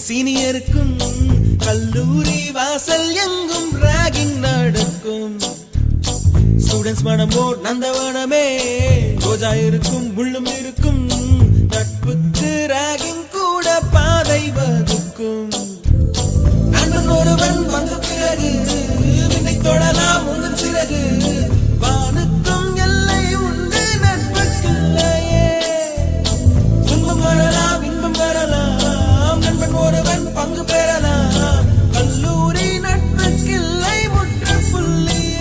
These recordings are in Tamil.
சீனியருக்கும் கல்லூரி வாசல் எங்கும் ராகிங் நடக்கும். ஸ்டூடெண்ட்ஸ் மனமோ நந்தவனமே, ரோஜா இருக்கும் முள்ளும் இருக்கும், நட்புக்கு ராகிங் கூட பாதை வகுக்கும். நண்பன் ஒருவன் வந்த பிறகு விண்ணை தொடலாம் உங்கள் சிறகு, வானுக்கும் எல்லை உண்டு நட்புக்குள்ளையே. துன்பம் வரலாம் இன்பம் வரலாம், நண்பன் ஒருவன் பங்கு பெறலாம், கல்லூரி நட்புக்கில்லை முற்றுப்புள்ளியே.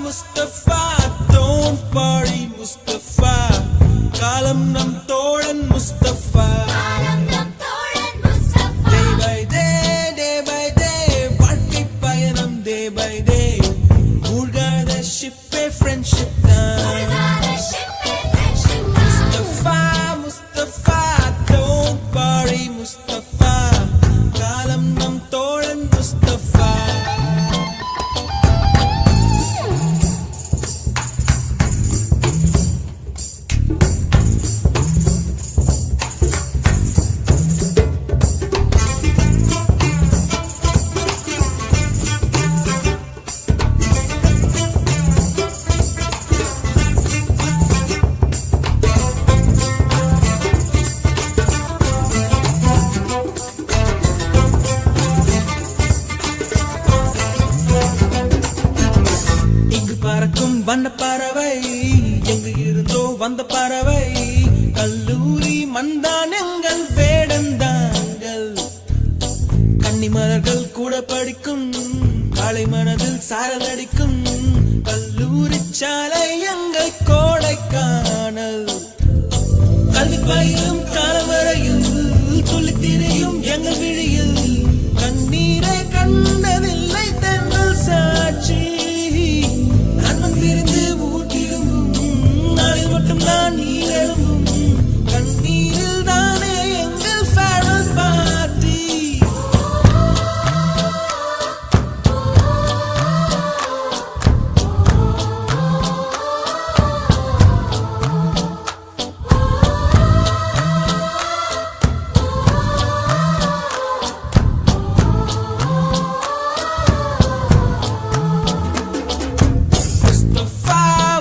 Mustafa, don't worry Mustafa, காலம் நம் தோழன் Mustafa. Day by day வாழ்க்கை பயணம் day by day, மூழ்காத ஷிப்பே friendship தான். Mustafa, don't worry Mustafa, காலம் நம் தோழன் Mustafa. பறக்கும் வண்ண பறவை, எங்கு இருந்தோ வந்த பறவை, கல்லூரி மந்தான் எங்கள் வேடந்தாங்கள். கன்னி மலர்கள் கூட படிக்கும், காலை மனதில் சாரல் அடிக்கும், கல்லூரி சாலை எங்கள் கோடைக்கானல். கல்வி பயிலும் காலம் வரையில் துள்ளி திரியும் எங்கள் விழியில், கண்ணீரை கண்டதில்லை தென்றல் சாட்சி. விருந்து ஊட்டிடும் நாளில் மட்டும் நான் நீரும், கண்ணீரில் தானே எங்கள் farewell party.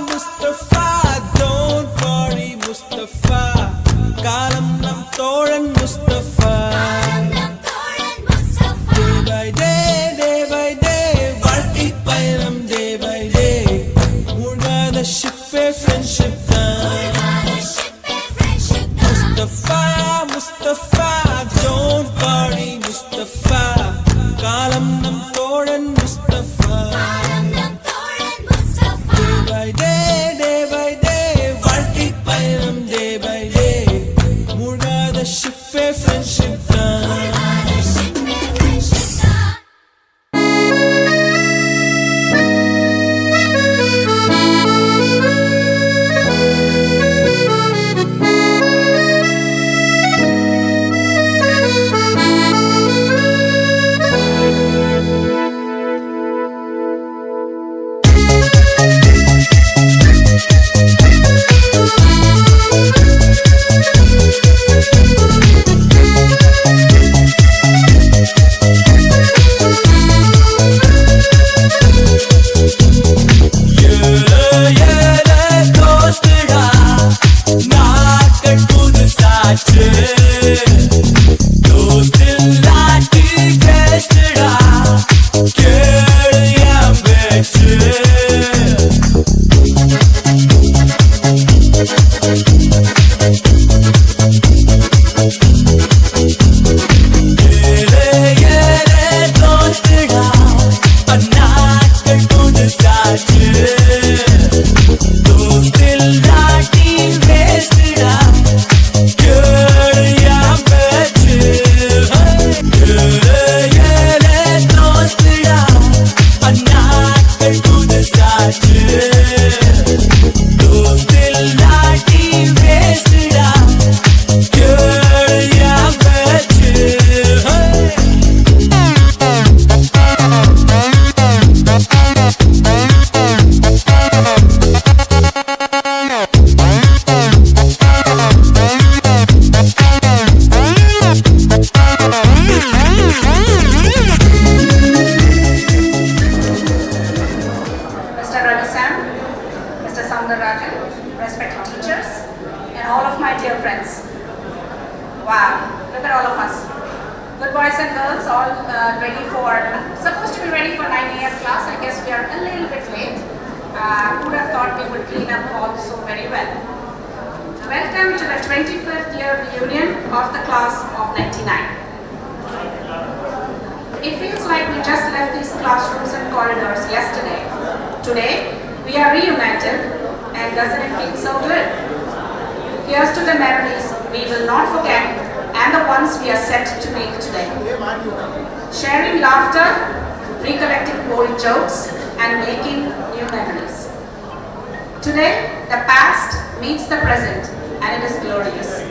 Mustafa, don't worry Mustafa, காலம் நம் தோழன் Mustafa. Day by day வாழ்க்கை பயணம் day by day, மூழ்காத ஷிப்பே friendship தான். Mustafa, don't worry Mustafa, காலம் நம் தோழன் Mustafa. Day by day வாழ்க்கை பயணம் day by day, மூழ்காத ஷிப்பே friendship தான். respected teachers, and all of my dear friends. Wow, look at all of us. Good boys and girls, all ready for, supposed to be ready for 9 a.m. class. I guess we are a little bit late. Who would have thought we would clean up all so very well. Welcome to the 25th year reunion of the class of 99. It feels like we just left these classrooms and corridors yesterday. Today, we are reunited, and doesn't it feel so good? Here's to the memories we will not forget and the ones we are set to make today. Sharing laughter, recollecting old jokes, and making new memories. Today, the past meets the present, and it is glorious.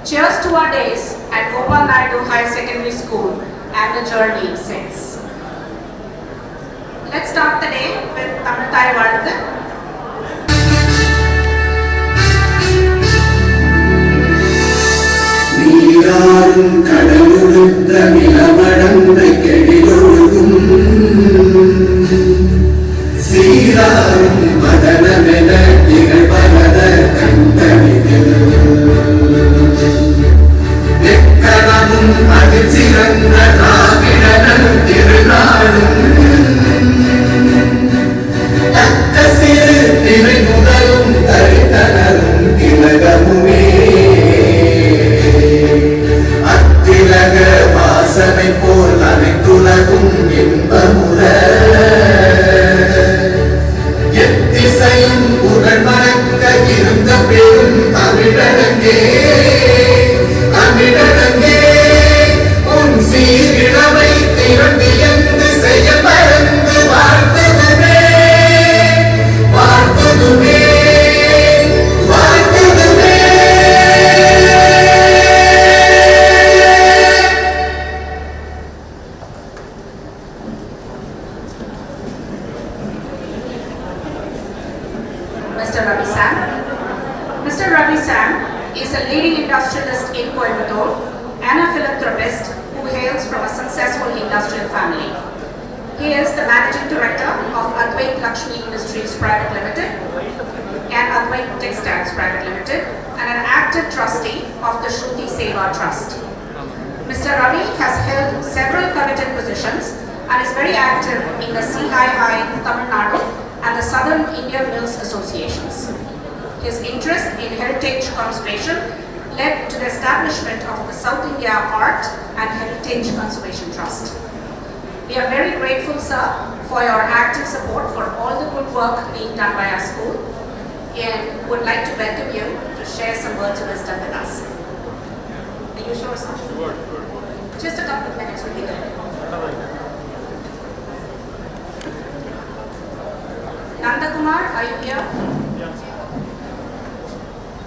Cheers to our days at Gopal Naidu Higher Secondary School and the journey since. Let's start the day with Tamil Thai Vazhukku. நீராறும் கடலுடுத்த நிலமடந்தை கெழிலொழுகும் சீராறும் மதனமென திகழ்பரத கண்டனிதில் எக்கணமும் அதில் சிறந்த திராவிடனல் திருநாடும் தக்க சிறு திரை முதலும் தரித்தனரும் திலகமுமே வாசனை போல் அனைத்துலகும் இன்பமுற எத்திசையும் புகழ் மறக்க இருந்த பெரும் தமிழனங்கே தமிழனங்கே உன் சீரிழமை திரண்டியந்து செயல் மறந்து வாழ்த்துதுமே வாழ்த்துதுமே Mr. Ravi Sam is a leading industrialist in Coimbatore and a philanthropist who hails from a successful industrial family. He is the managing director of Advait Lakshmi Industries Private Limited and Advait Textiles Private Limited and an active trustee of the Shruti Seva Trust. Mr. Ravi has held several coveted positions and is very active in the CII Tamil Nadu and the Southern Indian Mills Associations. His interest in heritage conservation led to the establishment of the South India Art and Heritage Conservation Trust. We are very grateful, sir, for your active support for all the good work being done by our school and would like to welcome you to share some words of wisdom with us. Are you sure, sir? Sure. Just a couple of minutes would be good. Nandakumar, are you here? Yeah.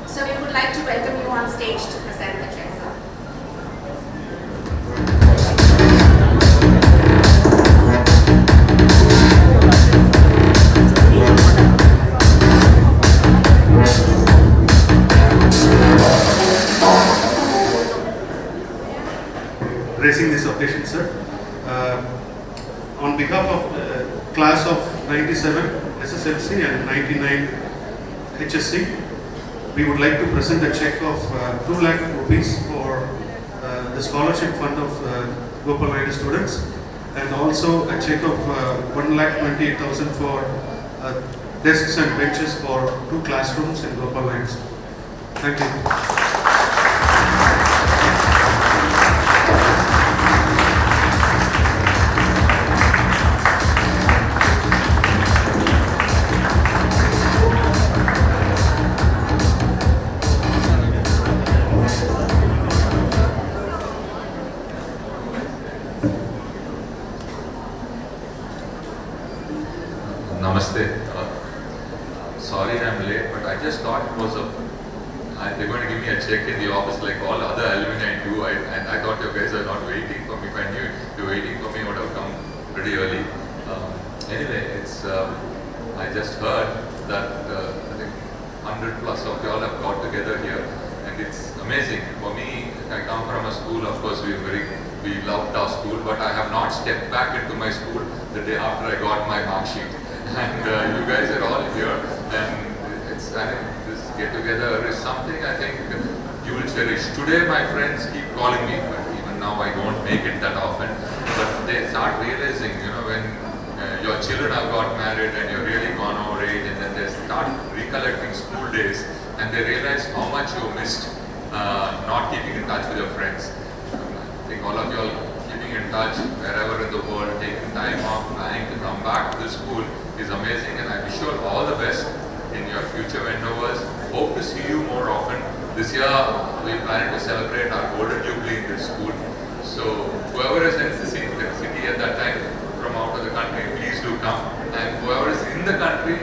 So we would like to welcome you on stage to present the check, sir. Raising this occasion, sir. On behalf of class of 97 SSLC and 99 HSC, we would like to present a check of 2 lakh rupees for the scholarship fund of Gopal Naidu students, and also a check of 1,28,000 for desks and benches for 2 classrooms in Gopal Naidu. Thank you. Namaste. Sorry I'm late, but I just thought it was they're going to give me a check in the office like all other alumni do, and I thought you guys are not waiting for me. If I knew you were waiting for me, I would have come pretty early. Anyway, I just heard that I think 100 plus of you all have got together here, and it's amazing. For me, I come from a school, of course we loved our school, but I have not stepped back into my school the day after I got my mark sheet. And you guys are all here, and it's this get together is something I think you will cherish. Today my friends keep calling me, but even now I don't make it that often. But they start realizing, when your children have got married and you're really gone over age, and then they start recollecting school days and they realize how much you missed not keeping in touch with your friends. I think all of you are keeping in touch wherever in the world, taking time off, planning to come back to the school is amazing, and I wish you all the best in your future endeavors. Hope to see you more often. This year we plan to celebrate our Golden Jubilee in this school. So whoever is in the city at that time from out of the country, please do come. And whoever is in the country,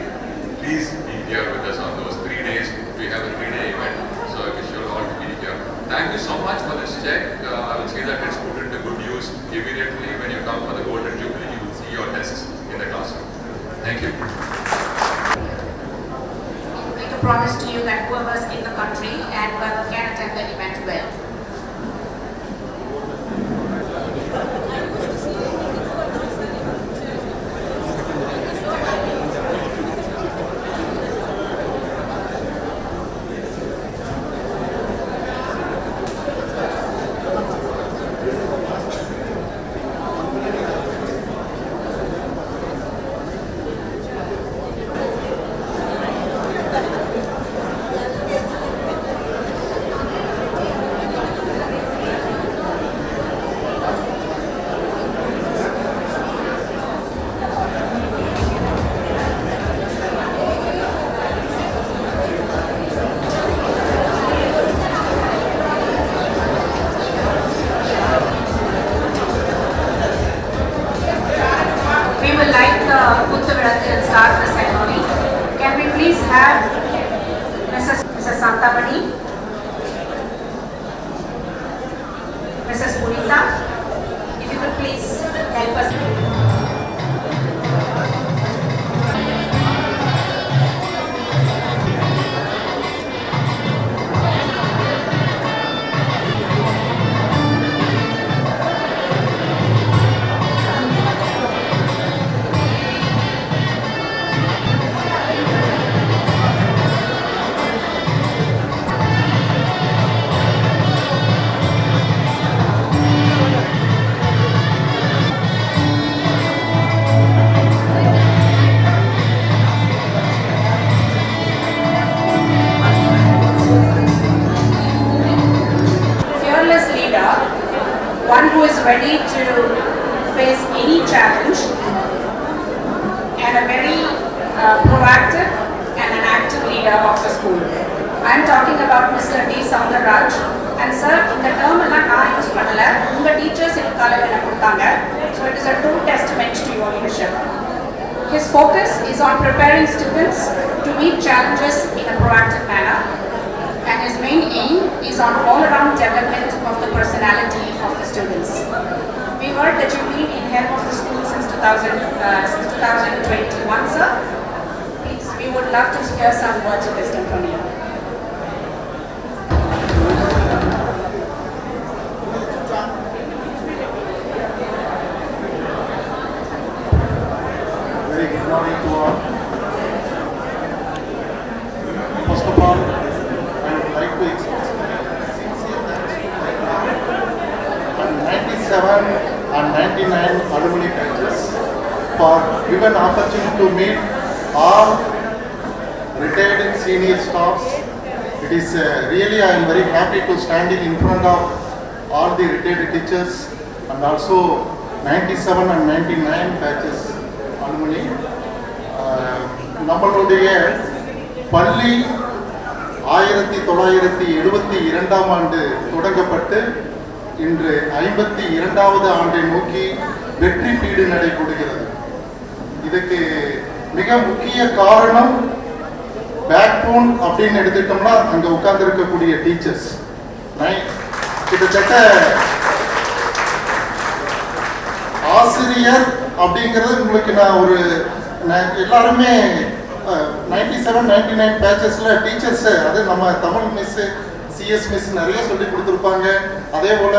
please be here with us on those 3 days. We have a 3-day event, so I wish you all to be here. Thank you so much for this check. I will say that it's put into good use. Immediately when you come for the Golden Jubilee, you will see your desks in the classroom. Thank you. Make a promise to you that whoever's in the country and whoever can attend the event will. Start the ceremony. Can we please have Mrs. Santabani, Mrs. Punita, if you could please help us. One who is ready to face any challenge and a very proactive and an active leader of the school. I am talking about Mr. D. Soundarraj. And sir, in the term I use panala, unga teachers in so it is a true testament to your leadership. His focus is on preparing students to meet challenges in a proactive manner, and his main aim is on all-around development of the personality of the students. We heard that you've been in help of the school since 2021, sir. Please, we would love to hear some words of wisdom from you. Very good morning to all. First of all, I would like to express my sincere thanks to 97 and 99 alumni batches for given opportunity to meet all retired senior staffs. It is really, I am very happy to standing in front of all the retired teachers and also 97 and 99 batches alumni. நம்மளுடைய பள்ளி 1972 ஆண்டு தொடங்கப்பட்டு இன்று 52வது ஆண்டை நோக்கி வெற்றி பீடு நடைபெறுகிறது. இதுக்கு மிக முக்கிய காரணம் பேக்போன் அப்படின்னு எடுத்துட்டோம்னா அங்க உட்கார்ந்து இருக்கக்கூடிய டீச்சர்ஸ். கிட்டத்தட்ட ஆசிரியர் அப்படிங்கிறது உங்களுக்கு நான் எல்லாருமே 97, 99 பேச்சஸ்ல டீச்சர்ஸ், அது நம்ம தமிழ் மிஸ், சிஎஸ் மிஸ் நிறைய சொல்லி கொடுத்துருப்பாங்க. அதே போல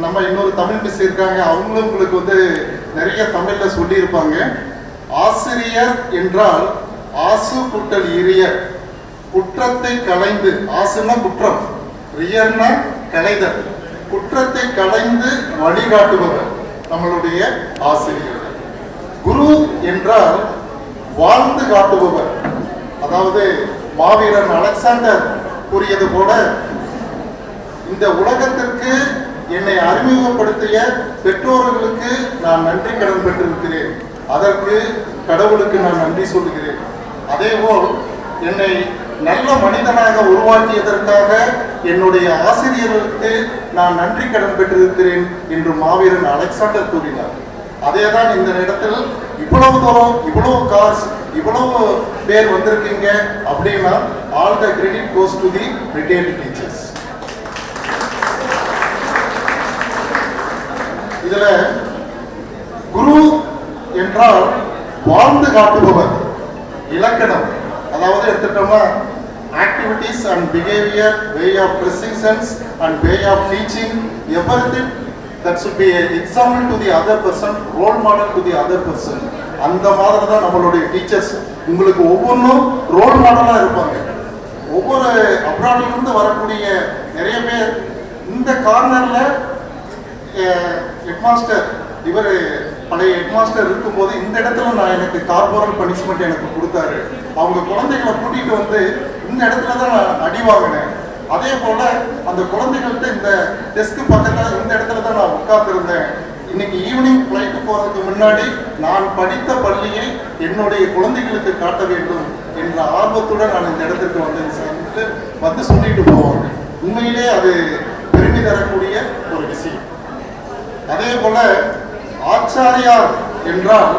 நம்ம இன்னொரு தமிழ் மிஸ் இருக்காங்க, அவங்களும் உங்களுக்கு நிறைய தமிழ்ல சொல்லியிருப்பாங்க. ஆசிரியர் என்றால் ஆசு கூட்டல் இரியர், குற்றத்தை களைந்து, ஆசுன்னா குற்றம், ரியர்னா களைதல், குற்றத்தை களைந்து வழிகாட்டுபவர் நம்மளுடைய ஆசிரியர். குரு என்றால் வாழ்ந்து காட்டுபவர். அதாவது மாவீரன் அலெக்சாண்டர் கூறியது போல, இந்த உலகத்திற்கு என்னை அறிமுகப்படுத்திய பெற்றோர்களுக்கு நான் நன்றி கடன் பெற்றிருக்கிறேன், அதற்கு கடவுளுக்கு நான் நன்றி சொல்லுகிறேன். அதேபோல் என்னை நல்ல மனிதனாக உருவாக்கியதற்காக என்னுடைய ஆசிரியர்களுக்கு நான் நன்றி கடன் பெற்றிருக்கிறேன் என்று மாவீரன் அலெக்சாண்டர் கூறினார். அதேதான் இந்த இடத்தில் இவ்வளவு தூரம், இவ்வளவு காசு, இவ்வளவு பேர் வந்திருக்கீங்க அப்படின்னா all the credit goes to the retired teachers. இதுல குரு என்றால் வாழ்ந்து காட்டுபவர். இலக்கணம் அதாவது எடுத்துட்டோம்னா activities and behaviour, way of dressing sense and way of teaching, everything that should be an example to the other person, role model to the other person. அந்த மாதிரி தான் நம்மளுடைய டீச்சர்ஸ் உங்களுக்கு ஒவ்வொன்றும் ரோல் மாடலா இருப்பாங்க. ஒவ்வொரு அப்ராடிலிருந்து வரக்கூடிய நிறைய பேர் இந்த கார்னர்ல ஹெட்மாஸ்டர், இவர் பழைய ஹெட்மாஸ்டர் இருக்கும்போது இந்த இடத்துல நான் எனக்கு கார்போரல் பனிஷ்மெண்ட் எனக்கு கொடுத்தாரு, அவங்க குழந்தைகளை கூட்டிட்டு வந்து இந்த இடத்துல தான் நான் அடி வாங்கினேன். அதே போல அந்த குழந்தைகள்கிட்ட இந்த டெஸ்க் பக்கத்துல இந்த இடத்துல தான் நான் உட்கார்ந்துருந்தேன். இன்னைக்கு ஈவினிங் ஃபிளைட்டு போறதுக்கு முன்னாடி நான் படித்த பள்ளியை என்னுடைய குழந்தைகளுக்கு காட்ட வேண்டும் என்ற ஆர்வத்துடன் நான் இந்த இடத்திற்கு வந்து சொல்லிட்டு போவாங்க. உண்மையிலே அது பெருமை தரக்கூடிய ஒரு விஷயம். அதே போல ஆச்சாரியார் என்றால்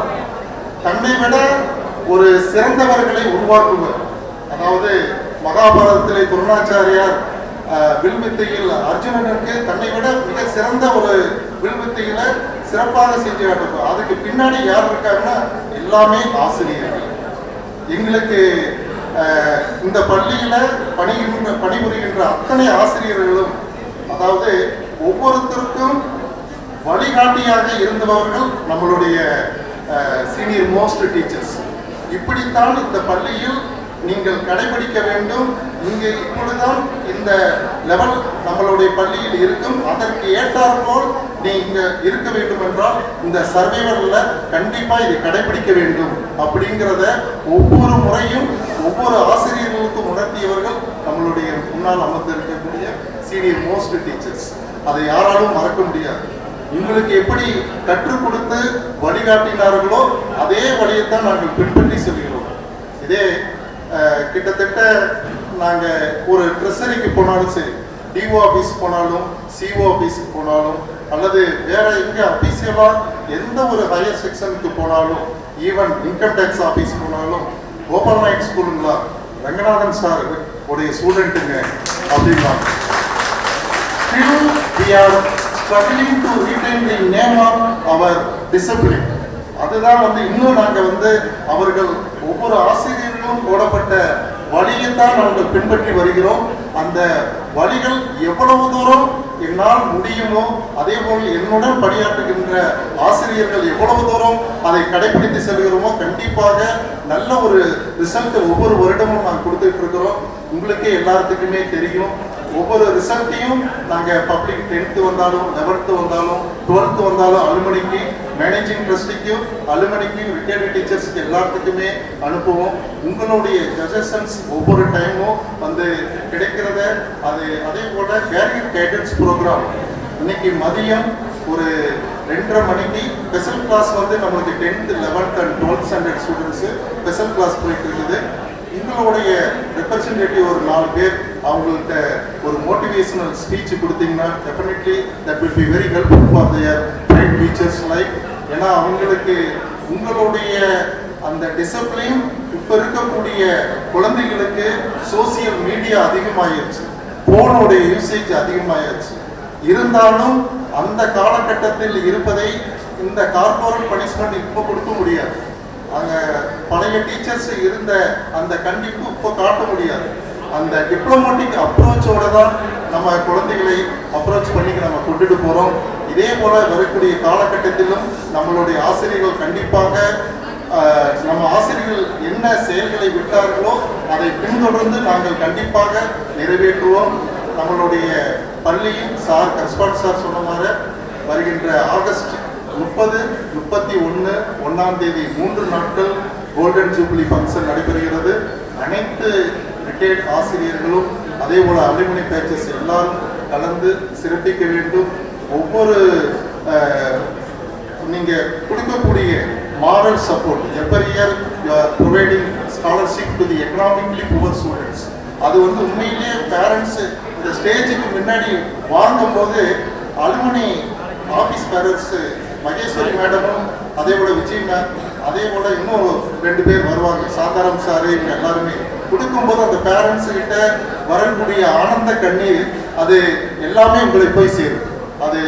தன்னை விட ஒரு சிறந்தவர்களை உருவாக்குவர். அதாவது மகாபாரதத்திலே துரோணாச்சாரியார் வில்வித்தையில் அர்ஜுனனுக்கு தன்னை விட மிக சிறந்த ஒரு வில்வித்தையில சிறப்பாக செஞ்சு காட்டுவார். அதுக்கு பின்னாடி யார் இருக்காங்கன்னா எல்லாமே ஆசிரியர்கள். எங்களுக்கு இந்த பள்ளியில பணிபுரிகின்ற அத்தனை ஆசிரியர்களும், அதாவது ஒவ்வொருத்தருக்கும் வழிகாட்டியாக இருந்தவர்கள் நம்மளுடைய சீனியர் மோஸ்ட் டீச்சர்ஸ். இப்படித்தான் இந்த பள்ளியில் நீங்கள் கடைபிடிக்க வேண்டும். இங்கே இப்பொழுதுதான் இந்த லெவல் நம்மளுடைய பள்ளியில் இருக்கும், அதற்கு ஏற்றாற்போல் நீங்க இருக்க வேண்டும் என்றால் இந்த சர்வைவல்ல கண்டிப்பா இதை கடைபிடிக்க வேண்டும் அப்படிங்கிறத ஒவ்வொரு முறையும் ஒவ்வொரு ஆசிரியர்களுக்கும் உணர்த்தியவர்கள் நம்மளுடைய முன்னால் அமர்ந்து இருக்கக்கூடிய சீனியர் மோஸ்ட் டீச்சர்ஸ். அதை யாராலும் மறக்க முடியாது. உங்களுக்கு எப்படி கற்றுக் கொடுத்து வழிகாட்டினார்களோ அதே வழியைத்தான் நாங்கள் பின்பற்றி செல்கிறோம். இதே கிட்டத்தட்ட நாங்கள் ஒரு ட்ரெஸரிக்கு போனாலும் சரி, டிஓ ஆஃபீஸ் போனாலும், சிஓ ஆஃபீஸுக்கு போனாலும், அல்லது வேற எங்கே அஃபீஷியலாக எந்த ஒரு ஹையர் செக்ஷனுக்கு போனாலும், ஈவன் இன்கம் டேக்ஸ் ஆஃபீஸ் போனாலும், கோபால் நாயக் ஸ்கூலுங்களா, ரங்கநாதன் சார் உடைய ஸ்டூடெண்ட்டுங்க அப்படின்னா, still we are struggling to retain the name of our discipline. அதுதான் இன்னும் நாங்கள் அவர்கள் ஒவ்வொரு ஆசிரியர்களும் போடப்பட்ட வழியைத்தான் நாங்கள் பின்பற்றி வருகிறோம். அந்த வழிகள் எவ்வளவு தூரம் என்னால் முடியுமோ, அதே போல் என்னுடன் பணியாற்றுகின்ற ஆசிரியர்கள் எவ்வளவு தூரம் அதை கடைபிடித்து செல்கிறோமோ கண்டிப்பாக நல்ல ஒரு ரிசல்ட் ஒவ்வொரு வருடமும் நாங்கள் கொடுத்துட்டு இருக்கிறோம். உங்களுக்கே எல்லாத்துக்குமே தெரியும், ஒவ்வொரு ரிசல்ட்டையும் நாங்கள் பப்ளிக் 10th வந்தாலும், 11th வந்தாலும், 12th வந்தாலும் அலுமனிக்கு, மேனேஜிங் ட்ரஸ்டிக்கும், அலுமனிக்கும், ரிட்டையர்டு டீச்சர்ஸுக்கு எல்லாத்துக்குமே அனுப்புவோம். உங்களுடைய சஜஷன்ஸ் ஒவ்வொரு டைமும் கிடைக்கிறத அது அதே போல கேரியர் கைடன்ஸ் ப்ரோக்ராம் இன்னைக்கு மதியம் ஒரு 2:30 மணிக்கு ஸ்பெஷல் கிளாஸ் நம்மளுக்கு 10th, 11th and 12th standard students special class போயிட்டு இருக்குது. உங்களுடைய ரெப்ரசன்டேட்டிவ் ஒரு 4 பேர் அவங்கள்ட்ட ஒரு மோட்டிவேஷனல் ஸ்பீச் கொடுத்தீங்கன்னா definitely that will be very helpful for their bright teachers life. ஏன்னா அவங்களுக்கு உங்களுடைய அந்த டிசிப்ளின் இப்போ இருக்கக்கூடிய குழந்தைகளுக்கு சோசியல் மீடியா அதிகமாகிடுச்சு, ஃபோனுடைய யூசேஜ் அதிகமாகிடுச்சு. இருந்தாலும் அந்த காலகட்டத்தில் இருப்பதை இந்த கார்போரேட் பனிஷ்மெண்ட் இப்போ கொடுக்க முடியாது. அங்கே பழைய டீச்சர்ஸ் இருந்த அந்த கண்டிப்பு இப்போ காட்ட முடியாது. அந்த டிப்ளமேட்டிக் அப்ரோச்சோட தான் நம்ம குழந்தைகளை அப்ரோச் பண்ணி நம்ம கொண்டுட்டு போகிறோம். இதே போல வரக்கூடிய காலகட்டத்திலும் நம்மளுடைய ஆசிரியர்கள் கண்டிப்பாக நம்ம ஆசிரியர்கள் என்ன செயல்களை விட்டார்களோ அதை பின்தொடர்ந்து நாங்கள் கண்டிப்பாக நிறைவேற்றுவோம். நம்மளுடைய பள்ளியின் சார் கஸ்பாட் சார் சொன்ன மாதிரி வருகின்ற ஆகஸ்ட் 30, 31, 1ஆம் தேதி 3 நாட்கள் கோல்டன் ஜூப்ளி ஃபங்க்ஷன் நடைபெறுகிறது. அனைத்து ரிட்டையர்ட் ஆசிரியர்களும் அதே போல அலுமினி பேச்சஸ் எல்லாரும் கலந்து சிறப்பிக்க வேண்டும். ஒவ்வொரு நீங்கள் கொடுக்கக்கூடிய moral support, every year you are providing scholarship to the economically poor students. அது வந்து உண்மையிலேயே பேரண்ட்ஸ் இந்த ஸ்டேஜுக்கு முன்னாடி வாங்கும்போது அலுமினி ஆஃபீஸ் பேரண்ட்ஸ் மகேஸ்வரி மேடமும் அதே போல விஜய் மேம் அதே போல இன்னும் 2 பேர் வருவாங்க, சாந்தாரம் சாரு, இவங்க எல்லாருமே கொடுக்கும்போது அந்த பேரண்ட்ஸ் கிட்ட வரக்கூடிய ஆனந்த கண்ணீர் அது எல்லாமே உங்களுக்கு போய் சேரும். அது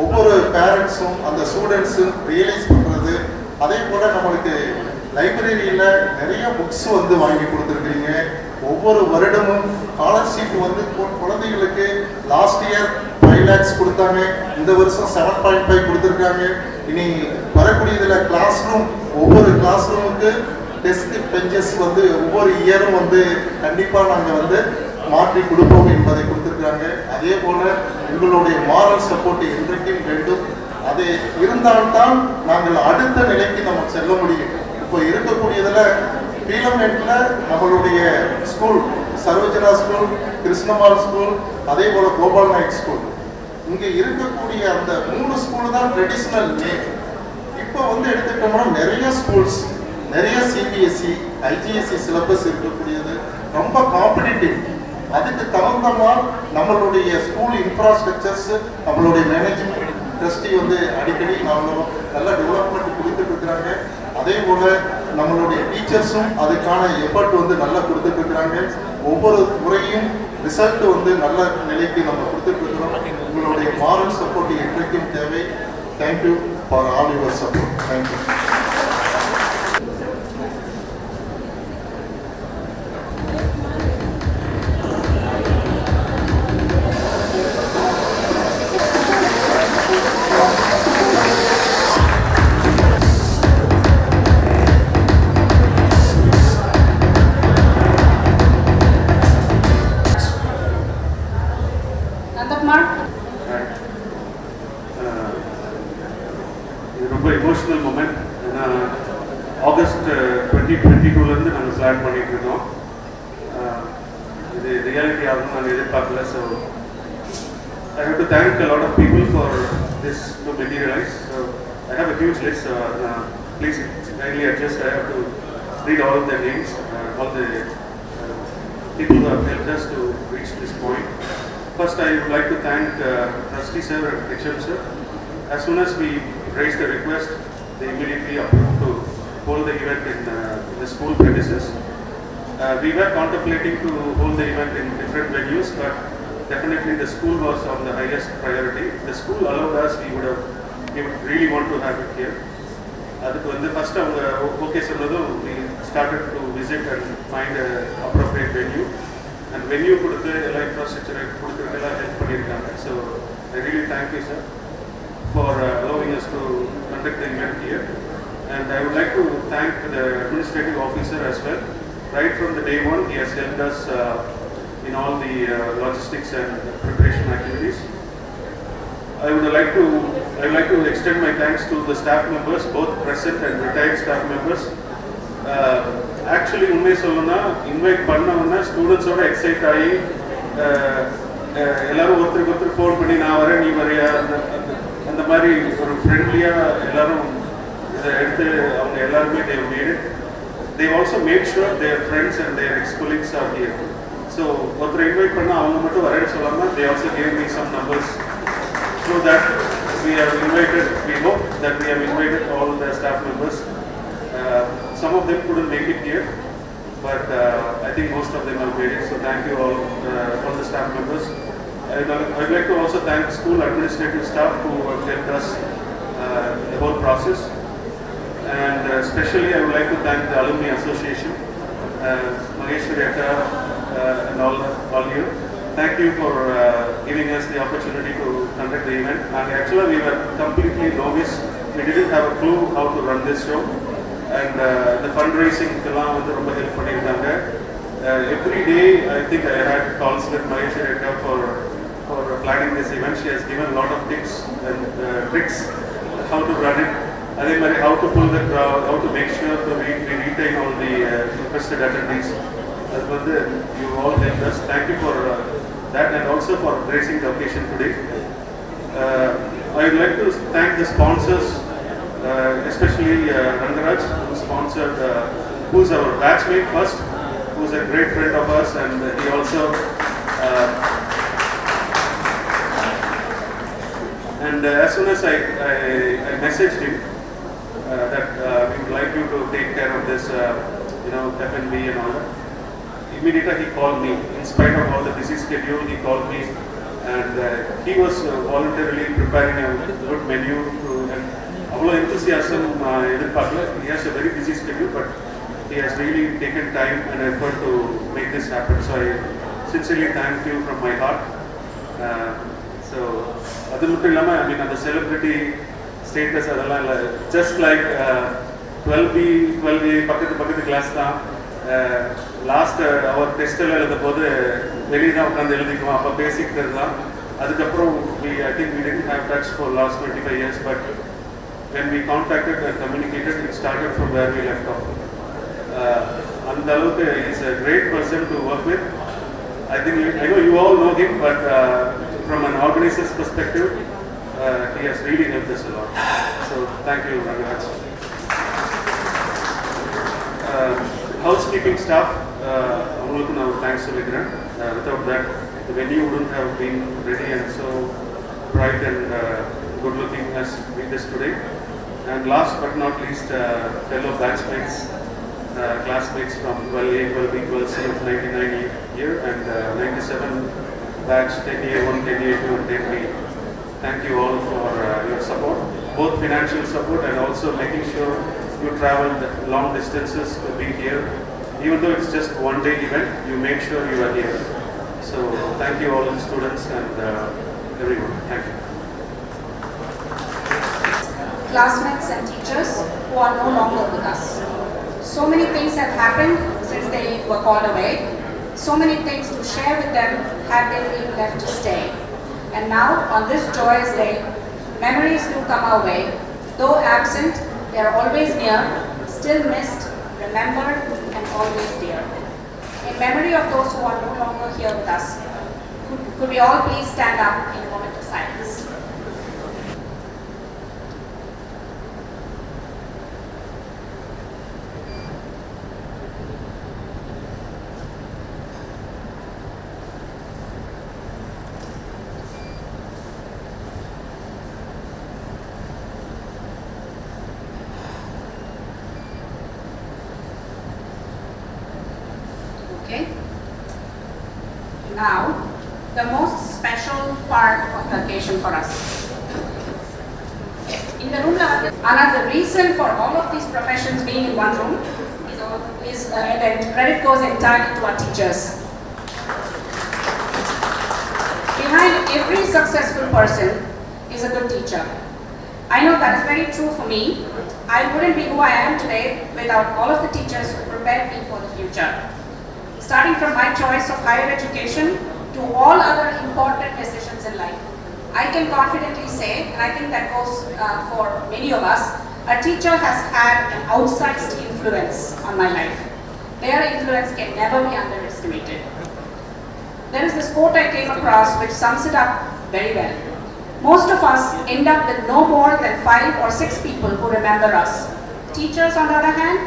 ஒவ்வொரு பேரண்ட்ஸும் அந்த ஸ்டூடெண்ட்ஸும் ரியலைஸ் பண்ணுறது. அதே போல் நம்மளுக்கு லைப்ரரியில் நிறைய புக்ஸ் வந்து வாங்கி கொடுத்துருக்குறீங்க. ஒவ்வொரு வருடமும் ஸ்காலர்ஷிப் வந்து குழந்தைகளுக்கு லாஸ்ட் இயர் 5 lakhs கொடுத்தாங்க, இந்த வருஷம் 7.5 கொடுத்துருக்காங்க. இனி வரக்கூடியதில் கிளாஸ் ரூம், ஒவ்வொரு கிளாஸ் ரூமுக்கு டெஸ்க் பெஞ்சஸ் வந்து ஒவ்வொரு இயரும் வந்து கண்டிப்பாக நாங்கள் வந்து மாற்றி கொடுப்போம் என்பதை கொடுத்துருக்காங்க. அதே போல் உங்களுடைய மாரல் சப்போர்ட் என்றைக்கும் வேண்டும். அது இருந்தால்தான் நாங்கள் அடுத்த நிலைக்கு நம்ம செல்ல முடியும். இப்போ இருக்கக்கூடியதில் பீலமேட்டில் நம்மளுடைய ஸ்கூல் சர்வஜனா ஸ்கூல், கிருஷ்ணமால் ஸ்கூல், அதே போல் கோபால் நாயக் ஸ்கூல், இங்கே இருக்கக்கூடிய அந்த 3 ஸ்கூல் தான் ட்ரெடிஷ்னல் நேம். இப்போ வந்து எடுத்துக்கிட்டோம்னா நிறைய ஸ்கூல்ஸ், நிறைய சிபிஎஸ்சி, ஐஜிஎஸ்சி சிலபஸ் இருக்கக்கூடியது, ரொம்ப காம்படிட்டிவ். அதுக்கு தகுந்த மாதிரி நம்மளுடைய ஸ்கூல் இன்ஃப்ராஸ்ட்ரக்சர்ஸ், நம்மளுடைய மேனேஜ்மெண்ட் ட்ரஸ்டி வந்து அடிக்கடி நாங்களும் நல்ல டெவலப்மெண்ட் கொடுத்துட்டு இருக்கிறாங்க. அதே போல நம்மளுடைய டீச்சர்ஸும் அதுக்கான எஃபர்ட் வந்து நல்லா கொடுத்துட்டு இருக்கிறாங்க. ஒவ்வொரு முறையும் ரிசல்ட் வந்து நல்ல நிலைக்கு நம்ம கொடுத்துட்டு இருக்கிறோம். உங்களுடைய மாரல் சப்போர்ட் என்றைக்கும் தேவை. Thank you for all your support. Thank you. இது ரொம்ப எமோஷனல் மூமெண்ட். ஏன்னா ஆகஸ்ட் 2022 நாங்கள் பிளான் பண்ணிட்டு இருக்கோம். இது ரியாலிட்டி ஆகும் நாங்கள் எதிர்பார்க்கல. So I have to thank a lot of people for this to materialize. So I have a huge list. Please kindly adjust. I have to read all of their names, all the people who have helped us to reach this point. First, I would like to thank Trustee Sir and HM Sir. As soon as we raised the request, they immediately approved to hold the event in the school premises. We were contemplating to hold the event in different venues, but definitely the school was on the highest priority. If the school allowed us, we would really want to have it here. அதுக்கு வந்து ஃபர்ஸ்ட் அவங்க ஓகே சொன்னதும் we started to visit and find an appropriate venue. And venue கொடுத்து எல்லா இன்ஃப்ராஸ்ட்ரக்சரை கொடுத்து எல்லாம் ஹெல்ப் பண்ணியிருக்காங்க. So I really thank you sir for allowing us to conduct the event here. And I would like to thank the administrative officer as well. Right from the day one, he has helped us in all the logistics and preparation activities. I would like to extend my thanks to the staff members, both present and retired staff members. Actually, உண்மையை சொல்லணும்னா இன்வைட் பண்ணவொன்னா ஸ்டூடெண்ட்ஸோட எக்ஸைட் ஆகி எல்லாரும் ஒருத்தருக்கு ஃபோன் பண்ணி நான் வரேன் நீ வரையா அந்த மாதிரி ஒரு ஃப்ரெண்ட்லியாக எல்லாரும் இதை எடுத்து அவங்க எல்லாருமே they made it. They also made sure their friends and their ex-colleagues are here. So ஒருத்தர் இன்வைட் பண்ணால் அவங்க மட்டும் வரேன்னு சொல்லாமல் they also gave me some numbers so that we hope that we have invited all the staff members. Some of them couldn't make it here, but I think most of them have made it. So thank you all the staff members. I'd like to also thank school administrative staff who have helped us the whole process. And especially I would like to thank the Alumni Association, Maheshwari Akka and all you. Thank you for giving us the opportunity to conduct the event. And actually we were completely novice. We didn't have a clue how to run this show. and the fundraising எல்லாம் வந்து ரொம்ப ஹெல்ப் பண்ணியிருக்காங்க. Every day I think I had calls with Mahesh Reddy for planning this event. She has given a lot of tips and tricks how to run it. அதே மாதிரி how to pull the crowd, how to make sure that we retain all the interested attendees. அது வந்து you all helped us. Thank you for that and also for gracing the occasion today. I would like to thank the sponsors, especially Rangaraj, who sponsored, who is our batchmate first, who is a great friend of us, and he also and as soon as I messaged him that we would like you to take care of this, F&B and all that. Immediately he called me. In spite of all the busy schedule, he called me, and he was voluntarily preparing a good menu and avlo enthusiasm edirpaakla. He has a very busy schedule, but he has really taken time and effort to make this happen. So I sincerely thank you from my heart. So adu muttum illama, I mean, the celebrity status adala just like 12B பக்கத்து கிளாஸ் தான். லாஸ்ட் அவர் டெஸ்ட்டில் எழுதும்போது வெளியே தான் உட்காந்து எழுதிக்குவோம். அப்போ பேசிக்கிறது தான். அதுக்கப்புறம் I think we didn't have touch for last 25 years, but when we contacted and communicated, it started from where we left off. அந்த அளவுக்கு is a great person to work with. I know you all know him, but from an organizer's perspective, he has really helped us a lot. So thank you, Rangaraj. Housekeeping staff, அவங்களுக்கு நான் தேங்க்ஸ் சொல்லிக்கிறேன். Without that, the venue wouldn't have been ready and so bright and good looking as it is today. And last but not least, fellow batchmates, classmates from 12A, 12B, 12C of 99 year and 97 batch, 10A1, 10A2 and 10B. Thank you all for your support, both financial support and also making sure you traveled long distances to be here. Even though it's just one day event, you make sure you are here. So thank you all the students and everyone. Thank you. Classmates and teachers who are no longer with us. So many things have happened since they were called away. So many things to share with them had they been left to stay. And now on this joyous day, memories do come our way. Though absent, they are always near, still missed, remembered, and always dear. In memory of those who are no longer here with us, could we all please stand up in a moment of silence? Okay. Now, the most special part of the occasion for us. In the room, another reason for all of these professions being in one room is that credit goes entirely to our teachers. Behind every successful person is a good teacher. I know that is very true for me. I wouldn't be who I am today without all of the teachers who prepared me for the future. Starting from my choice of higher education to all other important decisions in life. I can confidently say, and I think that goes for many of us, a teacher has had an outsized influence on my life. Their influence can never be underestimated. There is this quote I came across which sums it up very well. Most of us end up with no more than 5 or 6 people who remember us. Teachers, on the other hand,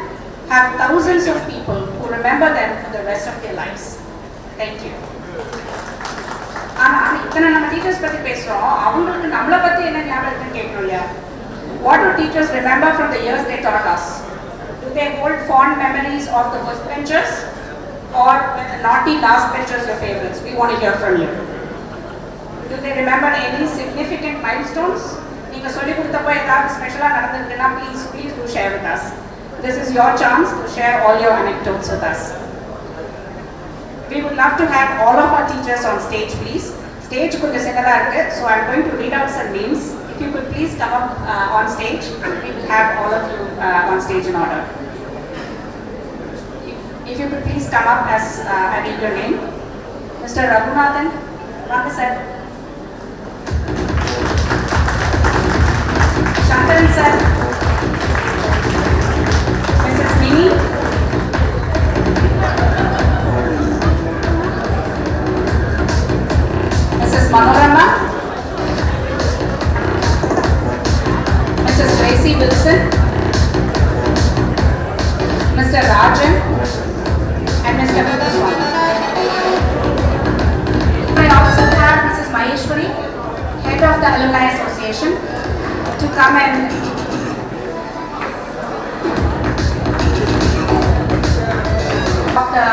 have thousands of people who remember them for the rest of their lives. Thank you. இப்போ நம்ம டீச்சர்ஸ் பற்றி பேசுகிறோம், அவங்களுக்கு நம்மளை பற்றி என்ன ஞாபகம் இருக்குன்னு கேட்கணும் இல்லையா? What do teachers remember from the years they taught us? Do they hold fond memories of the first benchers or the naughty last benchers your favorites? We want to hear from you. Do they remember any significant milestones? நீங்கள் சொல்லி கொடுத்தப்போ ஏதாவது ஸ்பெஷலாக நடந்திருக்குன்னா please do share with us. This is your chance to share all your anecdotes with us. We would love to have all of our teachers on stage, please. Stage கொஞ்சம் சின்னதா இருக்கு, so I'm going to read out some names. If you could please come up on stage, we will have all of you on stage in order. If you could please come up as I read your name. Mr. Raghunathan, Vanga sir. Shankaran sir. Mrs. Mini. Mrs. Manorama. Mrs. Gracie Wilson. Mr. Rajan and Mr. Muthuswamy. I also have Mrs. Maheshwari, Head of the Alumni Association, to come and of the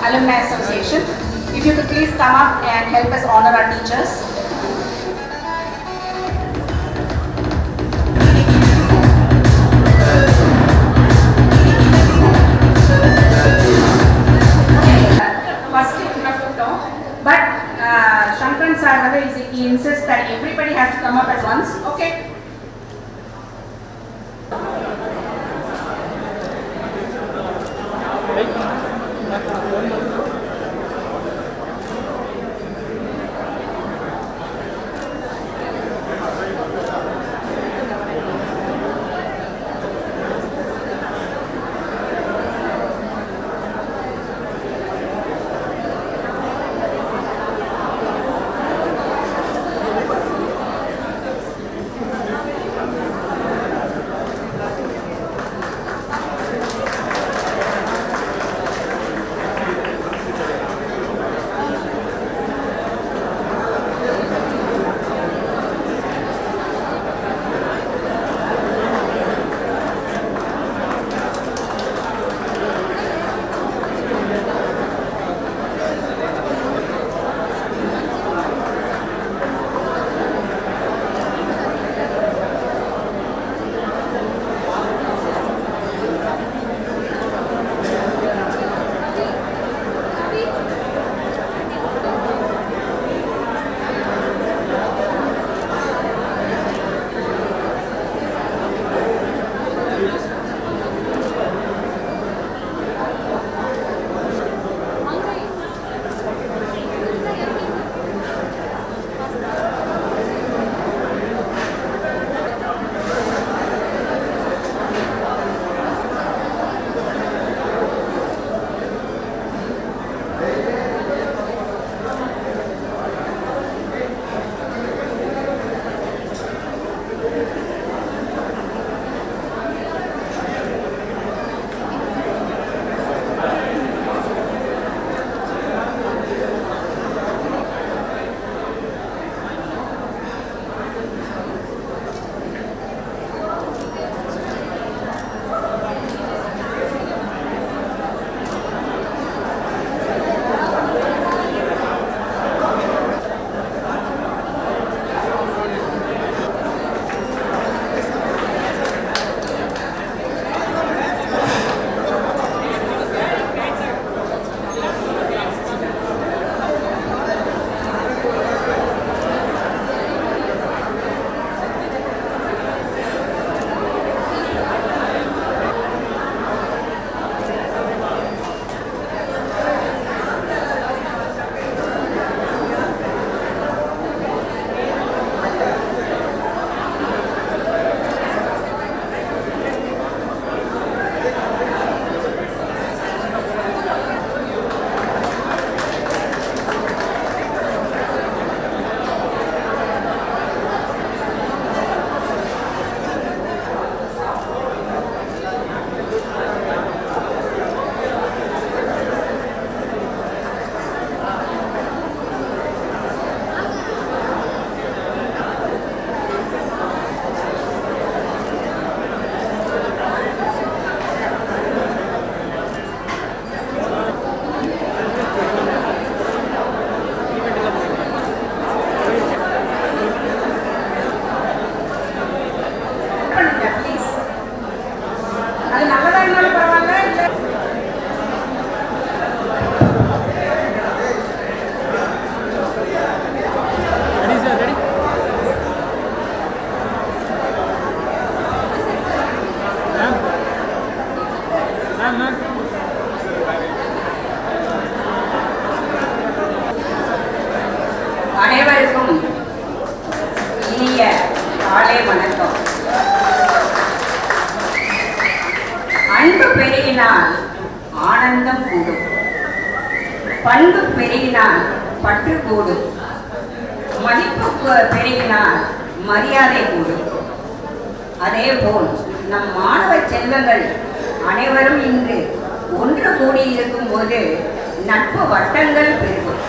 Alumni Association. If you could please come up and help us honor our teachers. But Shankaran sir, he insists that everybody has to come up at once. Okay. பண்பு பெருகினால் பற்று கூடும், மதிப்பு பெருகினால் மரியாதை கூடும். அதேபோல் நம் மாணவ செல்வங்கள் அனைவரும் இன்று ஒன்று கூடியிருக்கும் போது நட்பு வட்டங்கள் பெருகும்.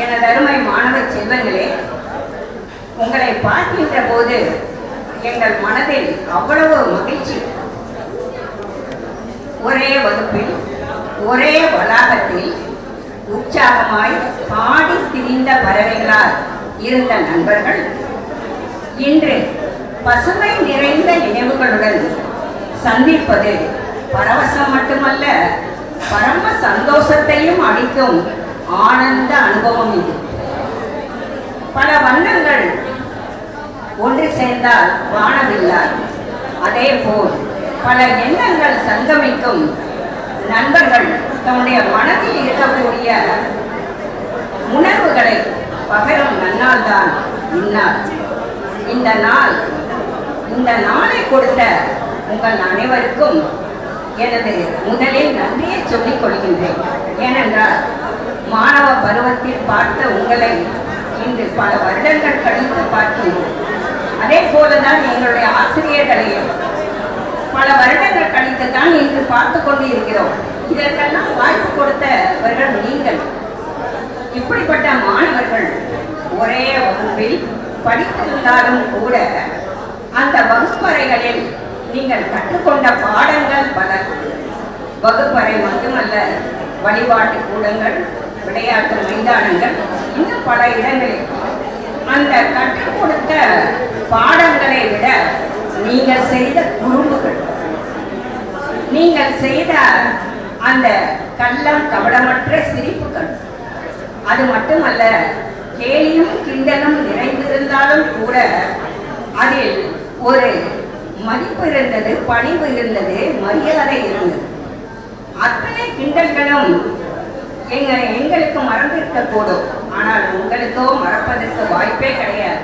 எனது அருமை மாணவ செல்வங்களே, உங்களை பார்க்கின்ற போது எங்கள் மனதில் அவ்வளவு மகிழ்ச்சி. ஒரே வகுப்பில் ஒரே வளாகத்தில் உற்சாகமாய் பாடி திரிந்த பறவைகளால் இருந்த நண்பர்கள் இன்று பசுமை நிறைந்த நினைவுகளுடன் சந்திப்பது பரவசம் மட்டுமல்ல, பரம சந்தோஷத்தையும் அளிக்கும் ஆனந்த அனுபவம் இது. பல வண்ணங்கள் ஒன்று சேர்ந்தால் வானவில்லாய், அதே போல் பல எண்ணங்கள் சங்கமிக்கும் நண்பர்கள் தம்முடைய மனதில் இருக்கக்கூடிய உணர்வுகளை பகரும் நன்னாள் தான் இந்நாள். இந்த நாளை கொடுத்த உங்கள் அனைவருக்கும் எனது முதலில் நன்றியை சொல்லிக் கொள்கின்றேன். ஏனென்றால் மாணவ பருவத்தில் பார்த்த உங்களை இன்று பல வருடங்கள் கழித்து பார்க்கின்றோம். அதே போலதான் எங்களுடைய ஆசிரியர்களையும் பல வருடங்கள் கழித்து தான் இன்று பார்த்து கொண்டு இருக்கிறோம். இதற்கெல்லாம் வாய்ப்பு கொடுத்தவர்கள் நீங்கள். இப்படிப்பட்ட மாணவர்கள் ஒரே வகுப்பில் படித்திருந்தாலும் கூட அந்த வகுப்பறைகளில் நீங்கள் கற்றுக்கொண்ட பாடங்கள் பல. வகுப்பறை மட்டுமல்ல, வழிபாட்டு கூடங்கள், விளையாட்டு மைதானங்கள், இன்னும் பல இடங்களில் அந்த கற்றுக் கொடுத்த பாடங்களை விட நீங்கள் செய்த குறும்புகள், நீங்கள் செய்த அந்த கள்ளம் கபடமற்ற சிரிப்புகள், அது மட்டுமல்ல, கேலியும் கிண்டலும் நிறைந்திருந்தாலும் கூட அதில் ஒரு மதிப்பு இருந்தது, பணிவு இருந்தது, மரியாதை இருந்தது. அத்தனை கிண்டல்களும் எங்களுக்கு மறந்திருக்க கூடும், ஆனால் உங்களுக்கோ மறப்பதற்கு வாய்ப்பே கிடையாது.